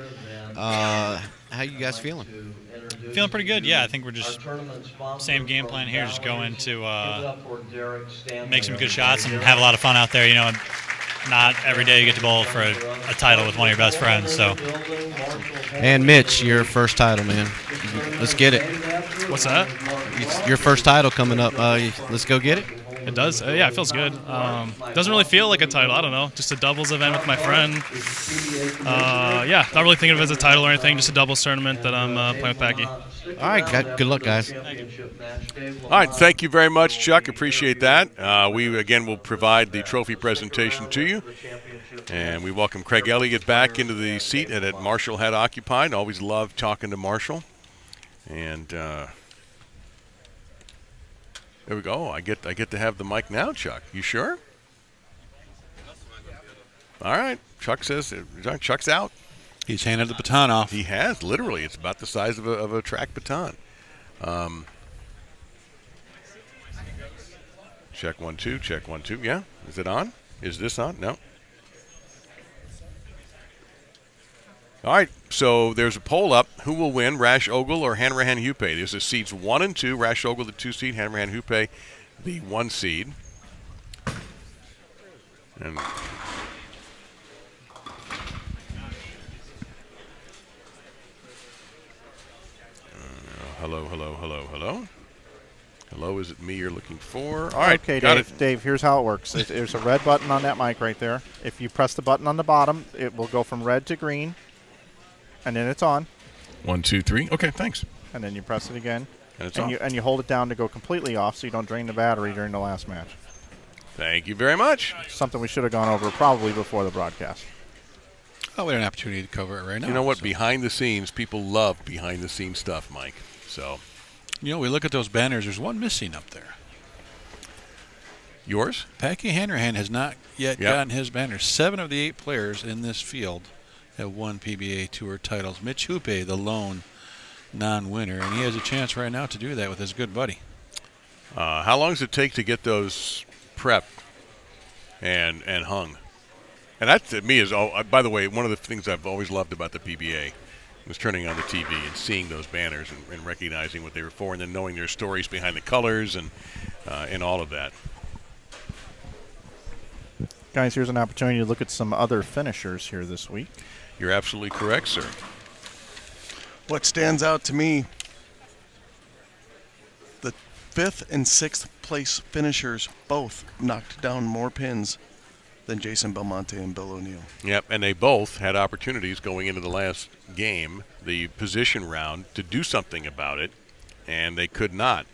How you guys feeling? Feeling pretty good, yeah. I think we're just same game plan here, just going to make some good shots and have a lot of fun out there. You know, not every day you get to bowl for a title with one of your best friends. So. And Mitch, your first title, man. Let's get it. What's that? It's your first title coming up. Let's go get it. It does. Yeah, it feels good. Doesn't really feel like a title. I don't know. Just a doubles event with my friend. Yeah, not really thinking of it as a title or anything. Just a doubles tournament that I'm playing with Packy. All right, good luck, guys. All right, thank you very much, Chuck. Appreciate that. We, again, will provide the trophy presentation to you. And we welcome Craig Elliott back into the seat that Marshall had occupied. Always love talking to Marshall. And there we go. I get to have the mic now, Chuck. You sure? All right. Chuck says Chuck's out. He's handed the baton off. He has, literally. It's about the size of a track baton. Check 1 2. Check 1 2. Yeah. Is it on? Is this on? No. All right, so there's a poll up. Who will win, Rash, Ogle, or Hanrahan, Hupé? There's the seeds 1 and 2. Rash, Ogle, the 2 seed. Hanrahan, Hupé, the 1 seed. And hello. Hello, is it me you're looking for? All right, okay, got Dave. it. Dave, here's how it works. There's a red button on that mic right there. If you press the button on the bottom, it will go from red to green, and then it's on. 1 2 3. Okay, thanks. And then you press it again, And it's on. you hold it down to go completely off, so you don't drain the battery during the last match. Thank you very much. Something we should have gone over probably before the broadcast. Oh, we had an opportunity to cover it right now. You know what? So. Behind the scenes, people love behind the scenes stuff, Mike. So, You know, we look at those banners. There's one missing up there. yours? Packy Hanrahan has not yet Yep. gotten his banner. 7 of the 8 players in this field have won PBA Tour titles. Mitch Hupé, the lone non-winner, and he has a chance right now to do that with his good buddy. How long does it take to get those prepped and hung? And that, to me, is all. By the way, one of the things I've always loved about the PBA was turning on the TV and seeing those banners and recognizing what they were for, and then knowing their stories behind the colors and all of that. Guys, here's an opportunity to look at some other finishers here this week. You're absolutely correct, sir. What stands out to me, the 5th and 6th place finishers both knocked down more pins than Jason Belmonte and Bill O'Neill. Yep, and they both had opportunities going into the last game, the position round, to do something about it, and they could not.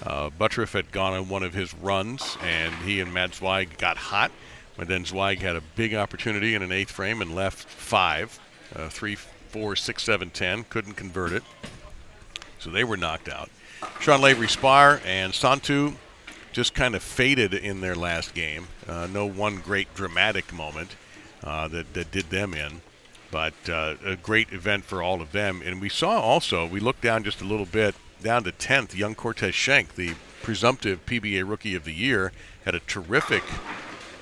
Buttriff had gone on one of his runs, and he and Matt Zweig got hot, but then Zweig had a big opportunity in an 8th frame and left 5, 3, 4, 6, 7, 10, couldn't convert it. So they were knocked out. Sean Lavery Spar and Santu just kind of faded in their last game. No one great dramatic moment that did them in, but a great event for all of them. And we saw also, we looked down just a little bit, down to 10th, young Cortez Schenk, the presumptive PBA Rookie of the Year, had a terrific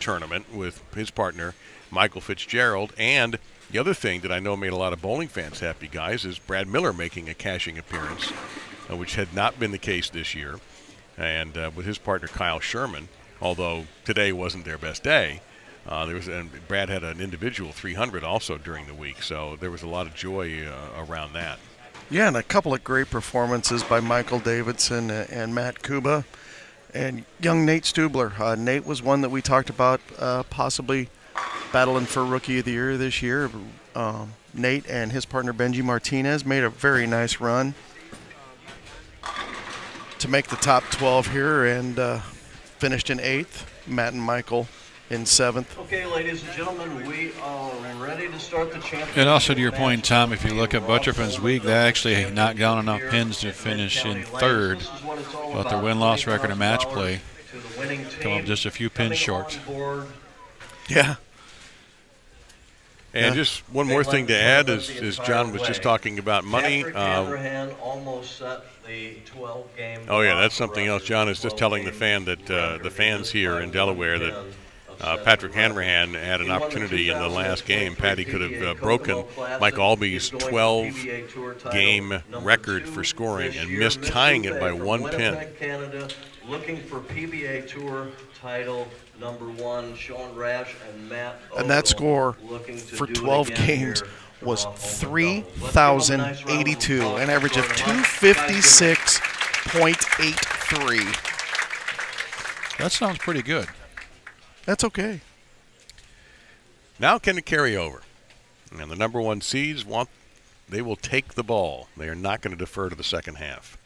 tournament with his partner, Michael Fitzgerald. And the other thing that I know made a lot of bowling fans happy, guys, is Brad Miller making a cashing appearance, which had not been the case this year. And with his partner Kyle Sherman, although today wasn't their best day, and Brad had an individual 300 also during the week, so there was a lot of joy around that. Yeah, and a couple of great performances by Michael Davidson and Matt Kuba and young Nate Stubler. Nate was one that we talked about possibly battling for Rookie of the Year this year. Nate and his partner Benji Martinez made a very nice run to make the top 12 here and finished in 8th. Matt and Michael in 7th. Okay, ladies and gentlemen, we are ready to start the championship. And also to your point, Tom, if you look at Butcherfin's week, they actually knocked down enough pins to finish in 3rd, but their win-loss record and match play come up just a few pins short. Yeah. And just one more thing to add, as John was just talking about money. Oh yeah, that's something else. John is just telling the fans here in Delaware that Patrick Hanrahan had an opportunity in the last game. Patty could have broken Mike Albee's 12-game record for scoring and missed tying it by 1 pin. Looking for PBA Tour title #1, Sean Rash and Matt Ogle. And that score for 12 games was 3,082, an average of 256.83. That sounds pretty good. That's okay. Now can it carry over? And the #1 seeds they will take the ball. They are not going to defer to the second half.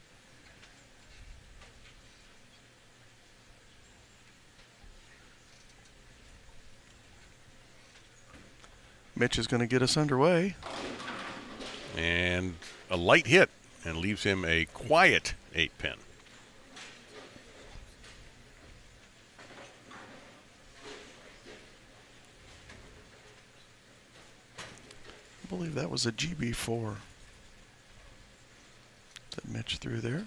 Mitch is going to get us underway. And a light hit and leaves him a quiet 8-pin. I believe that was a GB4 that Mitch threw there.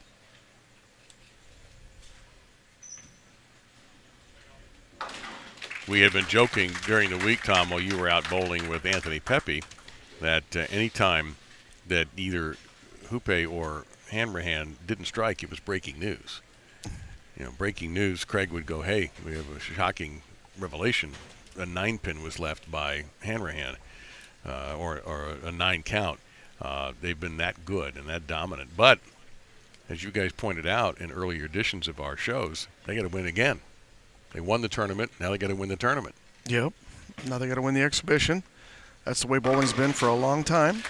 We had been joking during the week, Tom, while you were out bowling with Anthony Pepe, that any time that either Hupé or Hanrahan didn't strike, it was breaking news. You know, breaking news, Craig would go, hey, we have a shocking revelation. A 9-pin was left by Hanrahan, or a 9 count. They've been that good and that dominant. But, as you guys pointed out in earlier editions of our shows, they got to win again. They won the tournament. Now they got to win the tournament. Yep. Now they got to win the exhibition. That's the way bowling's been for a long time.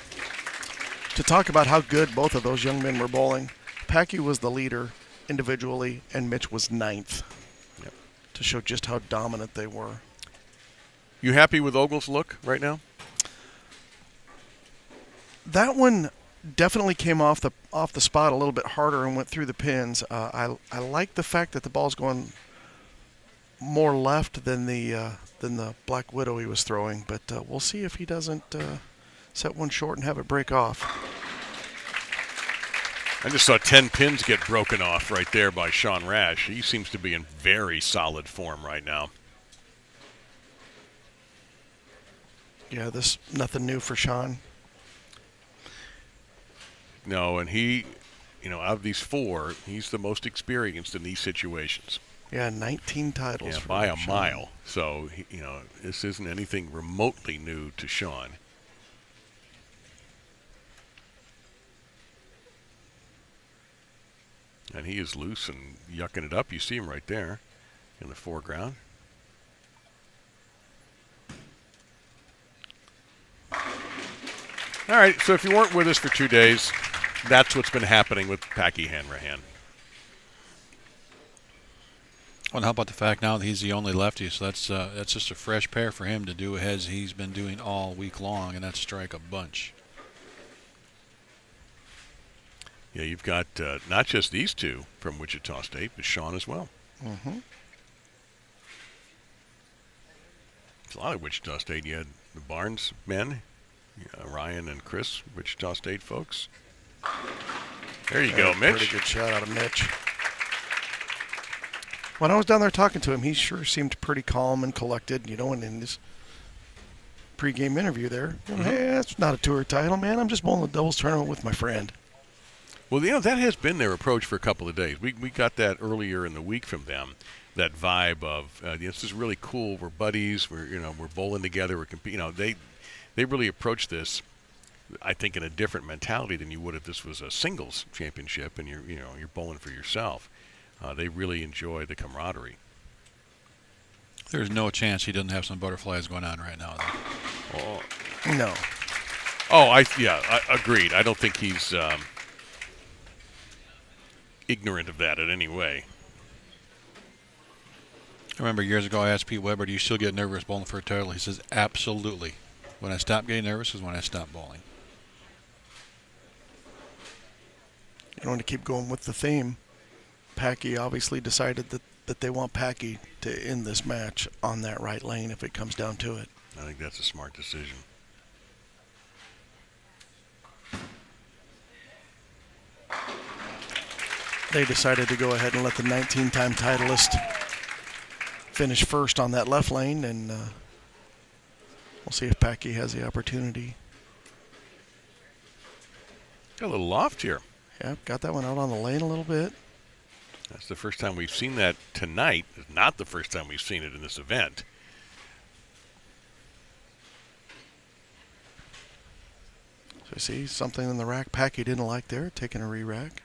To talk about how good both of those young men were bowling, Packy was the leader individually, and Mitch was 9th. Yep. To show just how dominant they were. You happy with Ogle's look right now? That one definitely came off the spot a little bit harder and went through the pins. I like the fact that the ball's going more left than the Black Widow he was throwing, but we'll see if he doesn't set one short and have it break off. I just saw 10 pins get broken off right there by Sean Rash. He seems to be in very solid form right now. Yeah, this nothing new for Sean. No, and he, you know, out of these 4, he's the most experienced in these situations. Yeah, 19 titles. Yeah, by a mile. So, you know, this isn't anything remotely new to Sean. And he is loose and yucking it up. You see him right there in the foreground. All right, so if you weren't with us for 2 days, that's what's been happening with Packy Hanrahan. Well, how about the fact now that he's the only lefty, so that's just a fresh pair for him to do as he's been doing all week long, and that's strike a bunch. Yeah, you've got not just these 2 from Wichita State, but Sean as well. Mm-hmm. It's a lot of Wichita State. You had the Barnes men, Ryan and Chris, Wichita State folks. There you go, Mitch. Pretty good shot out of Mitch. When I was down there talking to him, he sure seemed pretty calm and collected, you know, and in his pregame interview there, hey, that's not a tour title, man. I'm just bowling the doubles tournament with my friend. Well, you know, that has been their approach for a couple of days. We got that earlier in the week from them, that vibe of, this is really cool. We're buddies. We're bowling together. We're competing. You know, they really approach this, I think, in a different mentality than you would if this was a singles championship and you're bowling for yourself. They really enjoy the camaraderie. There's no chance he doesn't have some butterflies going on right now, though. Oh. No. Oh, I agreed. I don't think he's ignorant of that in any way. I remember years ago I asked Pete Weber, do you still get nervous bowling for a title? He says, absolutely. When I stop getting nervous is when I stop bowling. I want to keep going with the theme. Packy obviously decided that they want Packy to end this match on that right lane if it comes down to it. I think that's a smart decision. They decided to go ahead and let the 19-time titleist finish first on that left lane, and we'll see if Packy has the opportunity. Got a little loft here. Yeah, got that one out on the lane a little bit. That's the first time we've seen that tonight. It's not the first time we've seen it in this event. So see, something in the rack Packy didn't like there, taking a re-rack.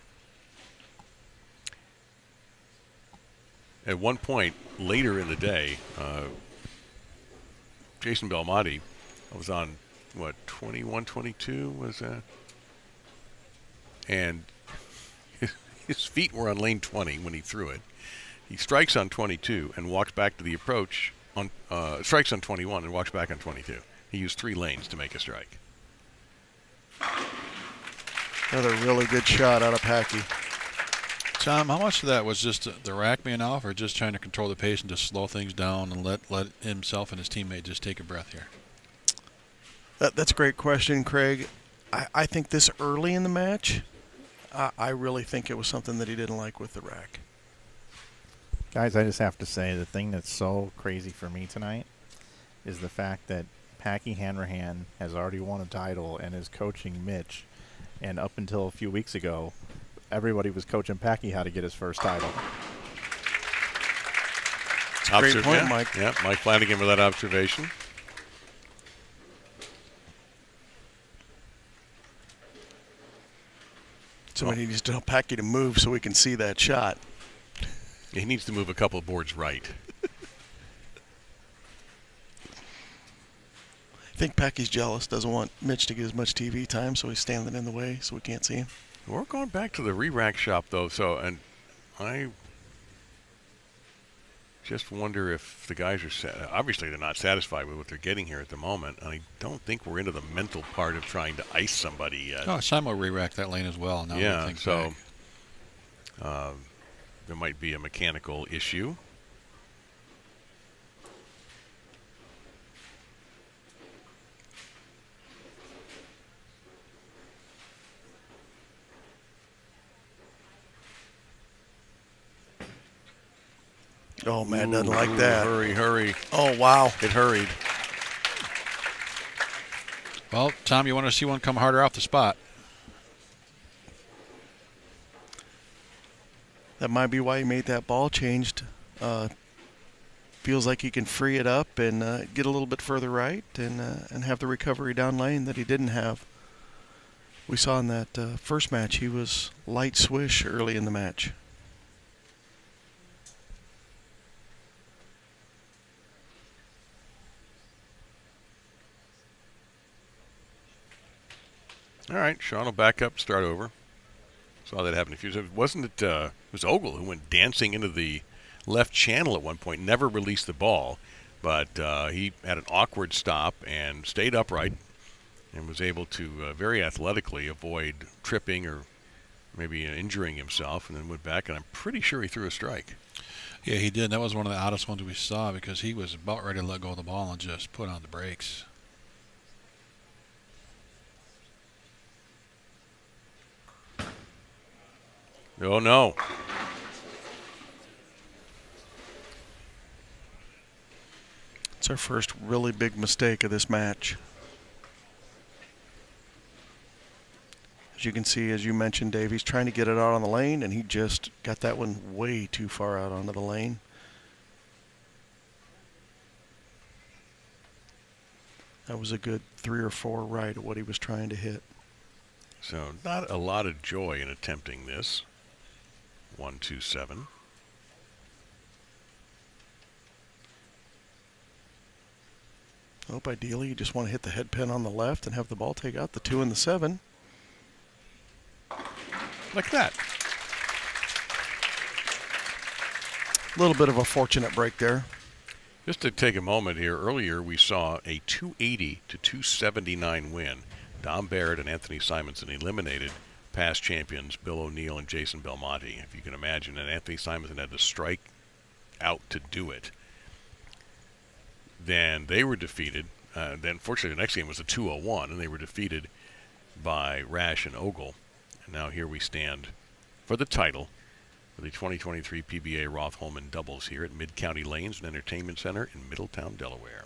At one point later in the day, Jason Belmonte was on, what, 21, 22 was that? And his feet were on lane 20 when he threw it. He strikes on 22 and walks back to the approach, on strikes on 21 and walks back on 22. He used 3 lanes to make a strike. Another really good shot out of Packy. Tom, how much of that was just the rack being off, or just trying to control the pace and just slow things down and let himself and his teammate just take a breath here? That's a great question, Craig. I think this early in the match, I really think it was something that he didn't like with the rack. Guys, I just have to say the thing that's so crazy for me tonight is the fact that Packy Hanrahan has already won a title and is coaching Mitch, and up until a few weeks ago, everybody was coaching Packy how to get his first title. It's a great point, Mike. Yeah, Mike Flanagan with that observation. Somebody needs to tell Packy to move so we can see that shot. He needs to move a couple of boards right. I think Packy's jealous, doesn't want Mitch to get as much TV time, so he's standing in the way so we can't see him. We're going back to the re-rack shop, though, and I just wonder if the guys are obviously they're not satisfied with what they're getting here at the moment. I don't think we're into the mental part of trying to ice somebody yet. Oh, Simon re-racked that lane as well. Now yeah, so there might be a mechanical issue. Oh, man, doesn't like that. Hurry, hurry. Oh, wow. It hurried. Well, Tom, you want to see one come harder off the spot. That might be why he made that ball changed. Feels like he can free it up and get a little bit further right and have the recovery down lane that he didn't have. We saw in that first match he was light swish early in the match. All right, Sean will back up, start over. Saw that happen a few times. Wasn't it? It was Ogle who went dancing into the left channel at one point, never released the ball, but he had an awkward stop and stayed upright and was able to very athletically avoid tripping or maybe injuring himself, and then went back, and I'm pretty sure he threw a strike. Yeah, he did. That was one of the oddest ones we saw because he was about ready to let go of the ball and just put on the brakes. Oh, no. It's our first really big mistake of this match. As you can see, as you mentioned, Dave, he's trying to get it out on the lane, and he just got that one way too far out onto the lane. That was a good 3 or 4 right at what he was trying to hit. So not a lot of joy in attempting this. 1-2-7. Hope ideally you just want to hit the head pin on the left and have the ball take out the 2 and the 7. Like that. little bit of a fortunate break there. Just to take a moment here, earlier we saw a 280 to 279 win. Dom Barrett and Anthony Simonsen eliminated past champions Bill O'Neill and Jason Belmonte. If you can imagine, and Anthony Simonsen had to strike out to do it. Then they were defeated. Then, fortunately, the next game was a 201, and they were defeated by Rash and Ogle. And now here we stand for the title for the 2023 PBA Roth Holman doubles here at Mid-County Lanes and Entertainment Center in Middletown, Delaware.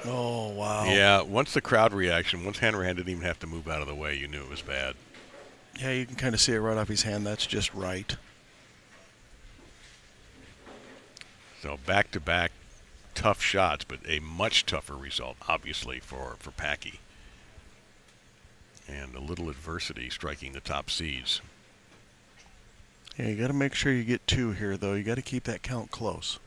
Oh, wow. Yeah, once the crowd reaction, once Hanrahan didn't even have to move out of the way, you knew it was bad. Yeah, you can kind of see it right off his hand. That's just right. So back-to-back tough shots, but a much tougher result, obviously, for Packy. And a little adversity striking the top seeds. Yeah, you got to make sure you get 2 here, though. You got to keep that count close.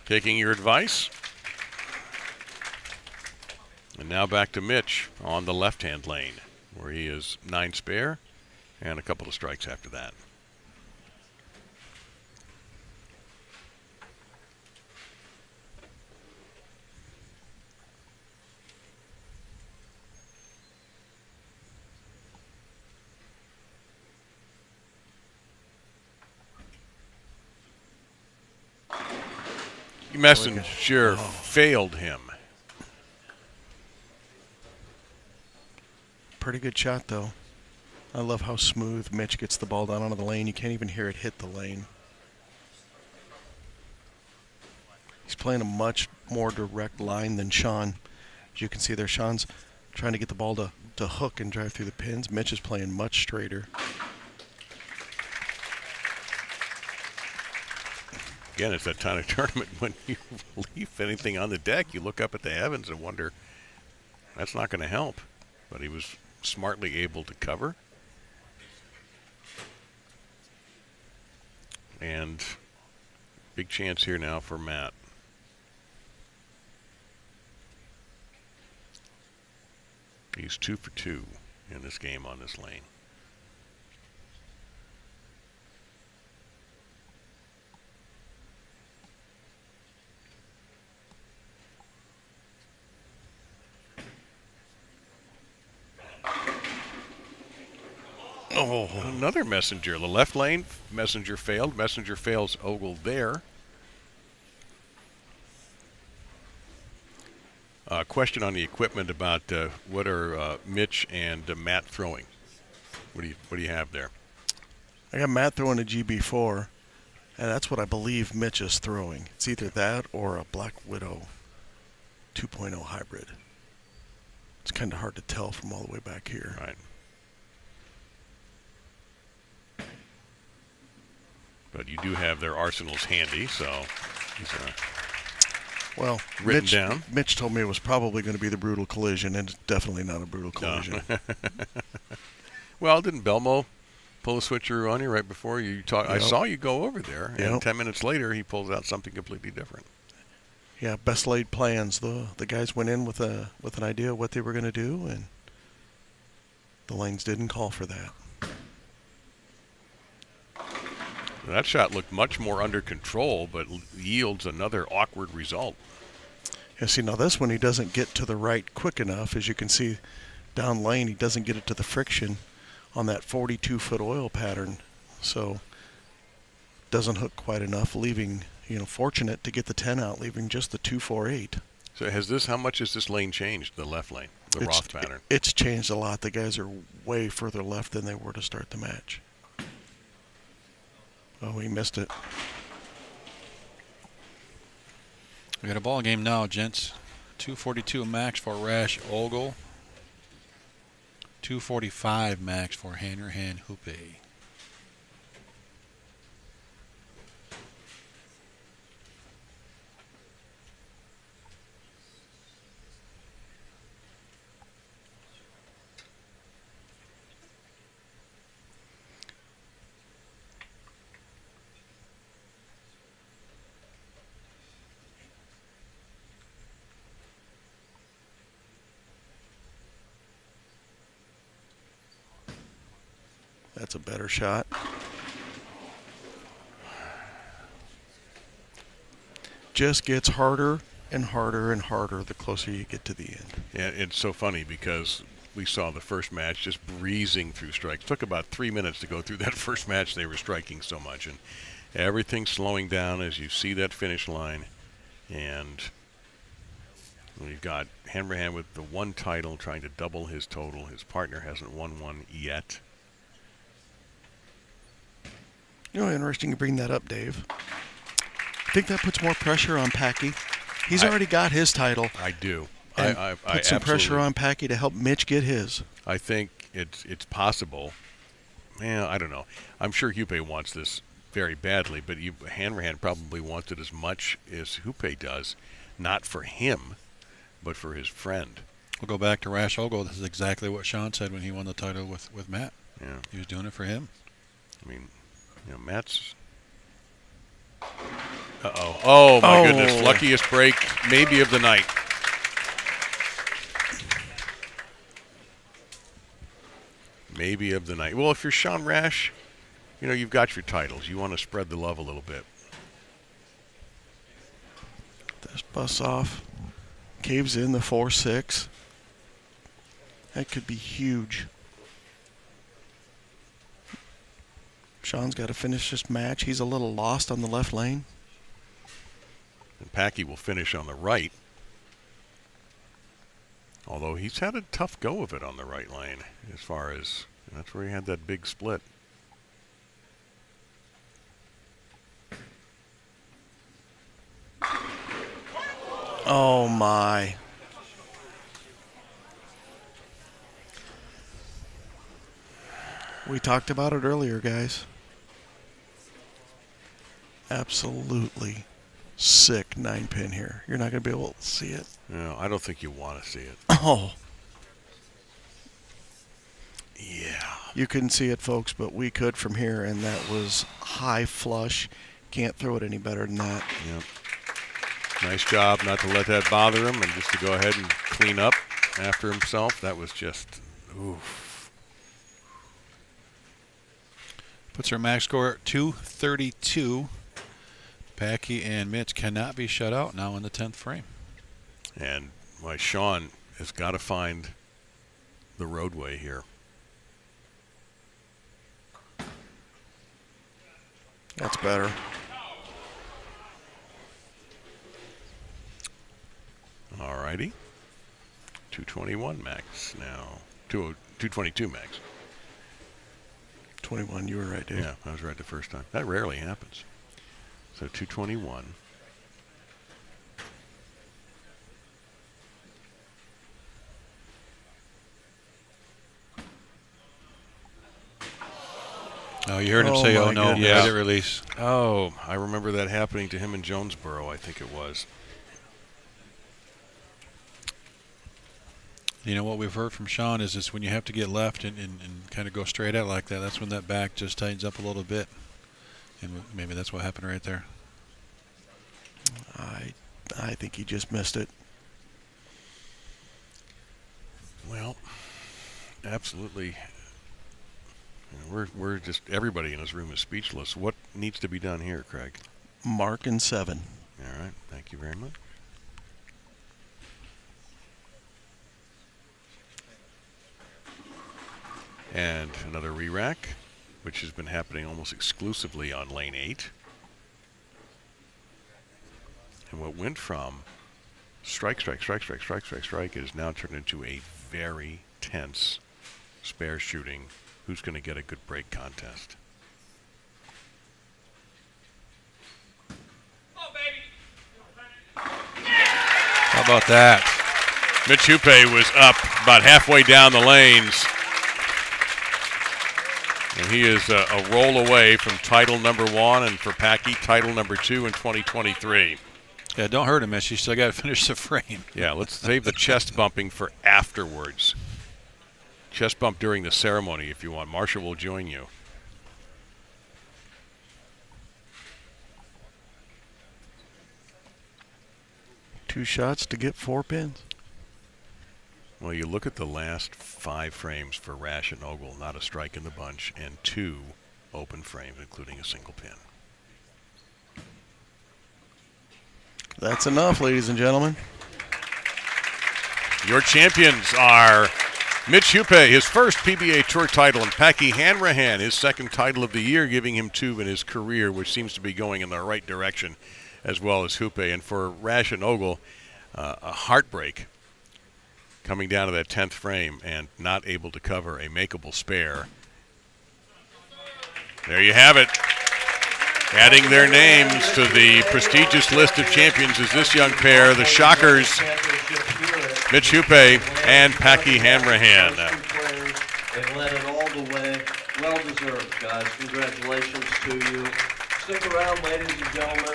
Taking your advice. And now back to Mitch on the left-hand lane, where he is 9 spare and a couple of strikes after that. Messenger failed him. Pretty good shot, though. I love how smooth Mitch gets the ball down onto the lane. You can't even hear it hit the lane. He's playing a much more direct line than Sean. As you can see there, Sean's trying to get the ball to hook and drive through the pins. Mitch is playing much straighter. Again, it's that kind of tournament when you leave anything on the deck, you look up at the heavens and wonder, that's not going to help. But he was smartly able to cover. And big chance here now for Matt. He's 2 for 2 in this game on this lane. Oh, another messenger. The left lane, messenger failed. Messenger fails Ogle there. Question on the equipment about what are Mitch and Matt throwing? What do you have there? I got Matt throwing a GB4, and that's what I believe Mitch is throwing. It's either that or a Black Widow 2.0 hybrid. It's kind of hard to tell from all the way back here. Right. But you do have their arsenals handy, so he's well, written down. Mitch told me it was probably going to be the brutal collision, and it's definitely not a brutal collision. No. Well, didn't Belmo pull a switcheroo on you right before you talked? Yep. I saw you go over there, and 10 minutes later he pulls out something completely different. Yeah, best laid plans. The guys went in with an idea of what they were going to do, and the lanes didn't call for that. That shot looked much more under control, but yields another awkward result. Yeah, see, now this one he doesn't get to the right quick enough. As you can see down lane, he doesn't get it to the friction on that 42-foot oil pattern. So doesn't hook quite enough, leaving, fortunate to get the 10 out, leaving just the 248. So how much has this lane changed, the left lane, the Roth pattern? It's changed a lot. The guys are way further left than they were to start the match. Oh, he missed it. We got a ball game now, gents. 242 max for Rash Ogle. 245 max for Hanrahan Hupé. That's a better shot. Just gets harder and harder and harder the closer you get to the end. Yeah, it's so funny because we saw the first match just breezing through strikes. Took about 3 minutes to go through that first match. They were striking so much, and everything's slowing down as you see that finish line. And we've got Hanrahan with the one title trying to double his total. His partner hasn't won one yet. You know, interesting you bring that up, Dave. I think that puts more pressure on Packy. He's already got his title. I do. And put some pressure on Packy to help Mitch get his. I think it's possible. Yeah, I don't know. I'm sure Hupé wants this very badly, but Hanrahan probably wants it as much as Hupé does, not for him, but for his friend. We'll go back to Rash Ogle. This is exactly what Sean said when he won the title with Matt. Yeah, he was doing it for him. I mean, you know, Matt's. Oh my goodness! Luckiest break maybe of the night. Maybe of the night. Well, if you're Sean Rash, you know, you've got your titles. You want to spread the love a little bit. This busts off. Caves in the 4-6. That could be huge. Sean's got to finish this match. He's a little lost on the left lane. And Packy will finish on the right. Although he's had a tough go of it on the right lane, as far as that's where he had that big split. Oh my. We talked about it earlier, guys. Absolutely sick 9-pin here. You're not going to be able to see it. No, I don't think you want to see it. Oh. Yeah. You couldn't see it, folks, but we could from here, and that was high flush. Can't throw it any better than that. Yep. Nice job not to let that bother him and just to go ahead and clean up after himself. That was just, oof. Puts our max score at 232. Packy and Mitch cannot be shut out now in the 10th frame. And why Sean has got to find the roadway here. That's better. All righty. 221 max now. 222 max. 21, you were right, Dave. Yeah, I was right the first time. That rarely happens. So 221. Oh, you heard him say, oh no, yeah. Let it release. Oh, I remember that happening to him in Jonesboro, I think it was. You know what we've heard from Sean is when you have to get left and kind of go straight out like that, that's when that back just tightens up a little bit. And maybe that's what happened right there. I think he just missed it. Well, absolutely. We're just, everybody in this room is speechless. What needs to be done here, Craig? Mark and 7. All right, thank you very much. And another re-rack, which has been happening almost exclusively on lane 8. And what went from strike, strike, strike, strike, strike, strike, strike, it has now turned into a very tense spare shooting. Who's going to get a good break contest? How about that? Mitch Hupé was up about halfway down the lanes. And he is a roll away from title number 1, and for Packy, title number 2 in 2023. Yeah, don't hurt him, Mitch. You still got to finish the frame. Yeah, let's save the chest bumping for afterwards. Chest bump during the ceremony if you want. Marcia will join you. Two shots to get 4 pins. Well, you look at the last 5 frames for Rash and Ogle, not a strike in the bunch, and 2 open frames, including a single pin. That's enough, ladies and gentlemen. Your champions are Mitch Hupé, his first PBA Tour title, and Packy Hanrahan, his second title of the year, giving him 2 in his career, which seems to be going in the right direction, as well as Hupé. And for Rash and Ogle, a heartbreak coming down to that 10th frame and not able to cover a makeable spare. There you have it. Adding their names to the prestigious list of champions is this young pair, the Shockers, Mitch Hupé and Packy Hanrahan. They led it all the way. Well deserved, guys. Congratulations to you. Stick around, ladies and gentlemen.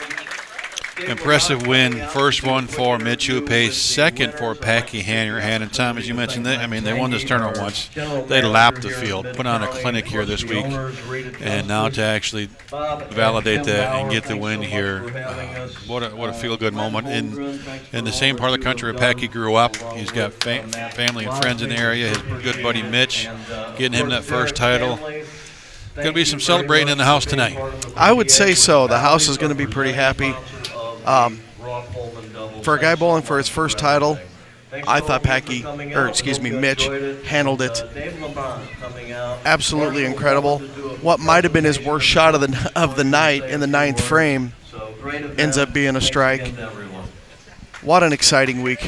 Impressive win. First one for Mitch Hupé, second for Packy Hanrahan. And Tom, as you mentioned, they won this tournament once. They lapped the field, put on a clinic here this week, and now to actually validate that and get the win here, what a feel-good moment. In the same part of the country where Packy grew up, he's got family and friends in the area. His good buddy Mitch, getting him that first title. Going to be some celebrating in the house tonight. I would say so. The house is going to be pretty happy. For a guy bowling for his first title, I thought Mitch handled it absolutely incredible. What might have been his worst shot of the night in the 9th frame ends up being a strike. What an exciting week.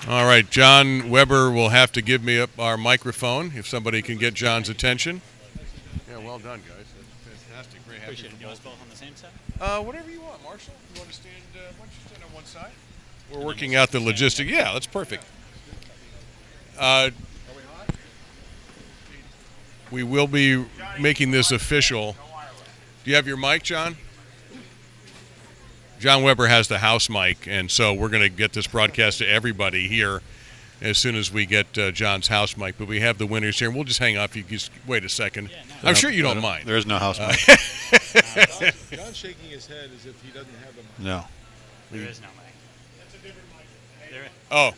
All right, John Weber will have to give me up our microphone if somebody can get John's attention. Yeah, well done, guys. That's fantastic. Great. Appreciate it. You want us both on the same side? Whatever you want, Marshall. You want to stand? Why don't you stand on one side? We're working out the logistics. Yeah, that's perfect. We will be making this official. Do you have your mic, John? John Weber has the house mic, and so we're going to get this broadcast to everybody here as soon as we get John's house mic. But we have the winners here, and we'll just hang off. You just wait a second. Yeah, no. I'm sure you don't mind. There is no house mic. John's shaking his head as if he doesn't have the mic. No. There is no mic. That's a different mic. There is. Oh.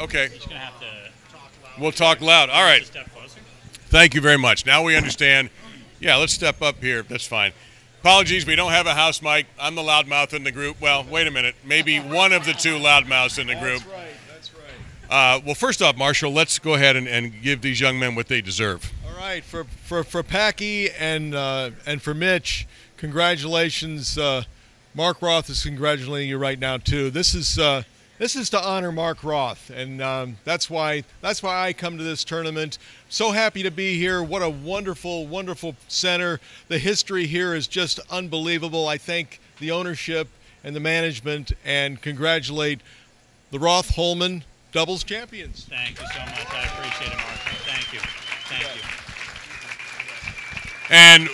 Okay. You're just going to have to talk loud. We'll talk loud. All right. Thank you very much. Now we understand. Yeah, let's step up here. That's fine. Apologies, we don't have a house mic. I'm the loudmouth in the group. Well, wait a minute. Maybe one of the 2 loudmouths in the group. That's right. Well, first off, Marshall, let's go ahead and give these young men what they deserve. All right, for Packy and for Mitch, congratulations. Mark Roth is congratulating you right now too. This is to honor Mark Roth, and that's why I come to this tournament. So happy to be here. What a wonderful, wonderful center. The history here is just unbelievable. I thank the ownership and the management, and congratulate the Roth Holman doubles champions. Thank you so much. I appreciate it, Mark. Thank you. Thank you. And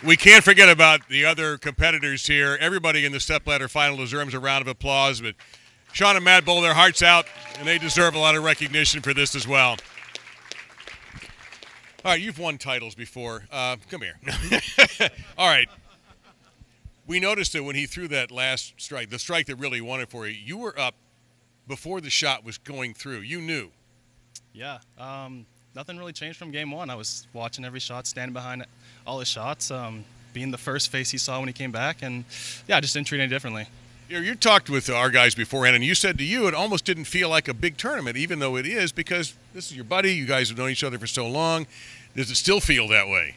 we can't forget about the other competitors here. Everybody in the Stepladder final deserves a round of applause, but Sean and Matt bowl their hearts out, and they deserve a lot of recognition for this as well. All right, you've won titles before. Come here. All right. We noticed that when he threw that last strike, the strike that really won it for you, you were up before the shot was going through. You knew. Yeah. Nothing really changed from game 1. I was watching every shot, standing behind all his shots, being the first face he saw when he came back, and yeah, I just didn't treat it any differently. You talked with our guys beforehand, and you said to you it almost didn't feel like a big tournament, even though it is, because this is your buddy. You guys have known each other for so long. Does it still feel that way?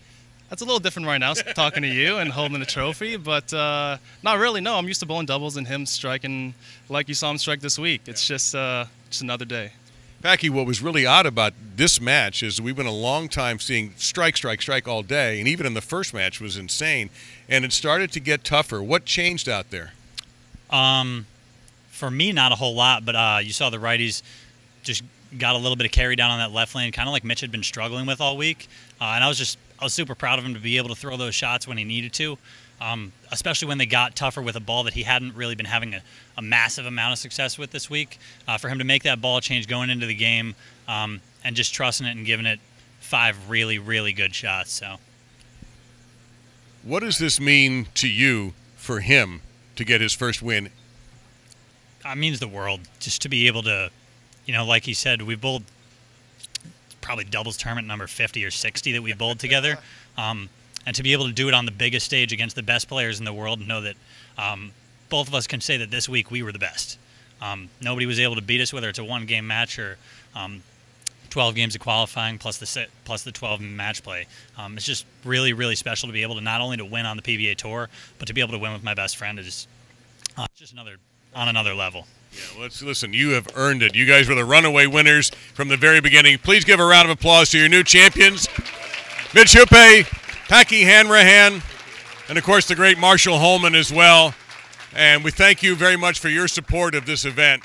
That's a little different right now, talking to you and holding the trophy, but not really, no. I'm used to bowling doubles and him striking like you saw him strike this week. It's just another day. Packy, what was really odd about this match is we've been a long time seeing strike, strike, strike all day, and even in the first match was insane, and it started to get tougher. What changed out there? For me, not a whole lot, but you saw the righties just got a little bit of carry down on that left lane, kind of like Mitch had been struggling with all week, and I was super proud of him to be able to throw those shots when he needed to, especially when they got tougher with a ball that he hadn't really been having a massive amount of success with this week. For him to make that ball change going into the game and just trusting it and giving it 5 really, really good shots. So, what does this mean to you for him to get his first win? It means the world just to be able to, like he said, we bowled probably doubles tournament number 50 or 60 that we bowled together. And to be able to do it on the biggest stage against the best players in the world and know that both of us can say that this week we were the best. Nobody was able to beat us, whether it's a one-game match or 12 games of qualifying plus the 12 match play. It's just really, really special to be able to not only to win on the PBA Tour, but to be able to win with my best friend. It's just on another level. Yeah, let's listen. You have earned it. You guys were the runaway winners from the very beginning. Please give a round of applause to your new champions, Mitch Hupé, Packy Hanrahan, and of course the great Marshall Holman as well. And we thank you very much for your support of this event.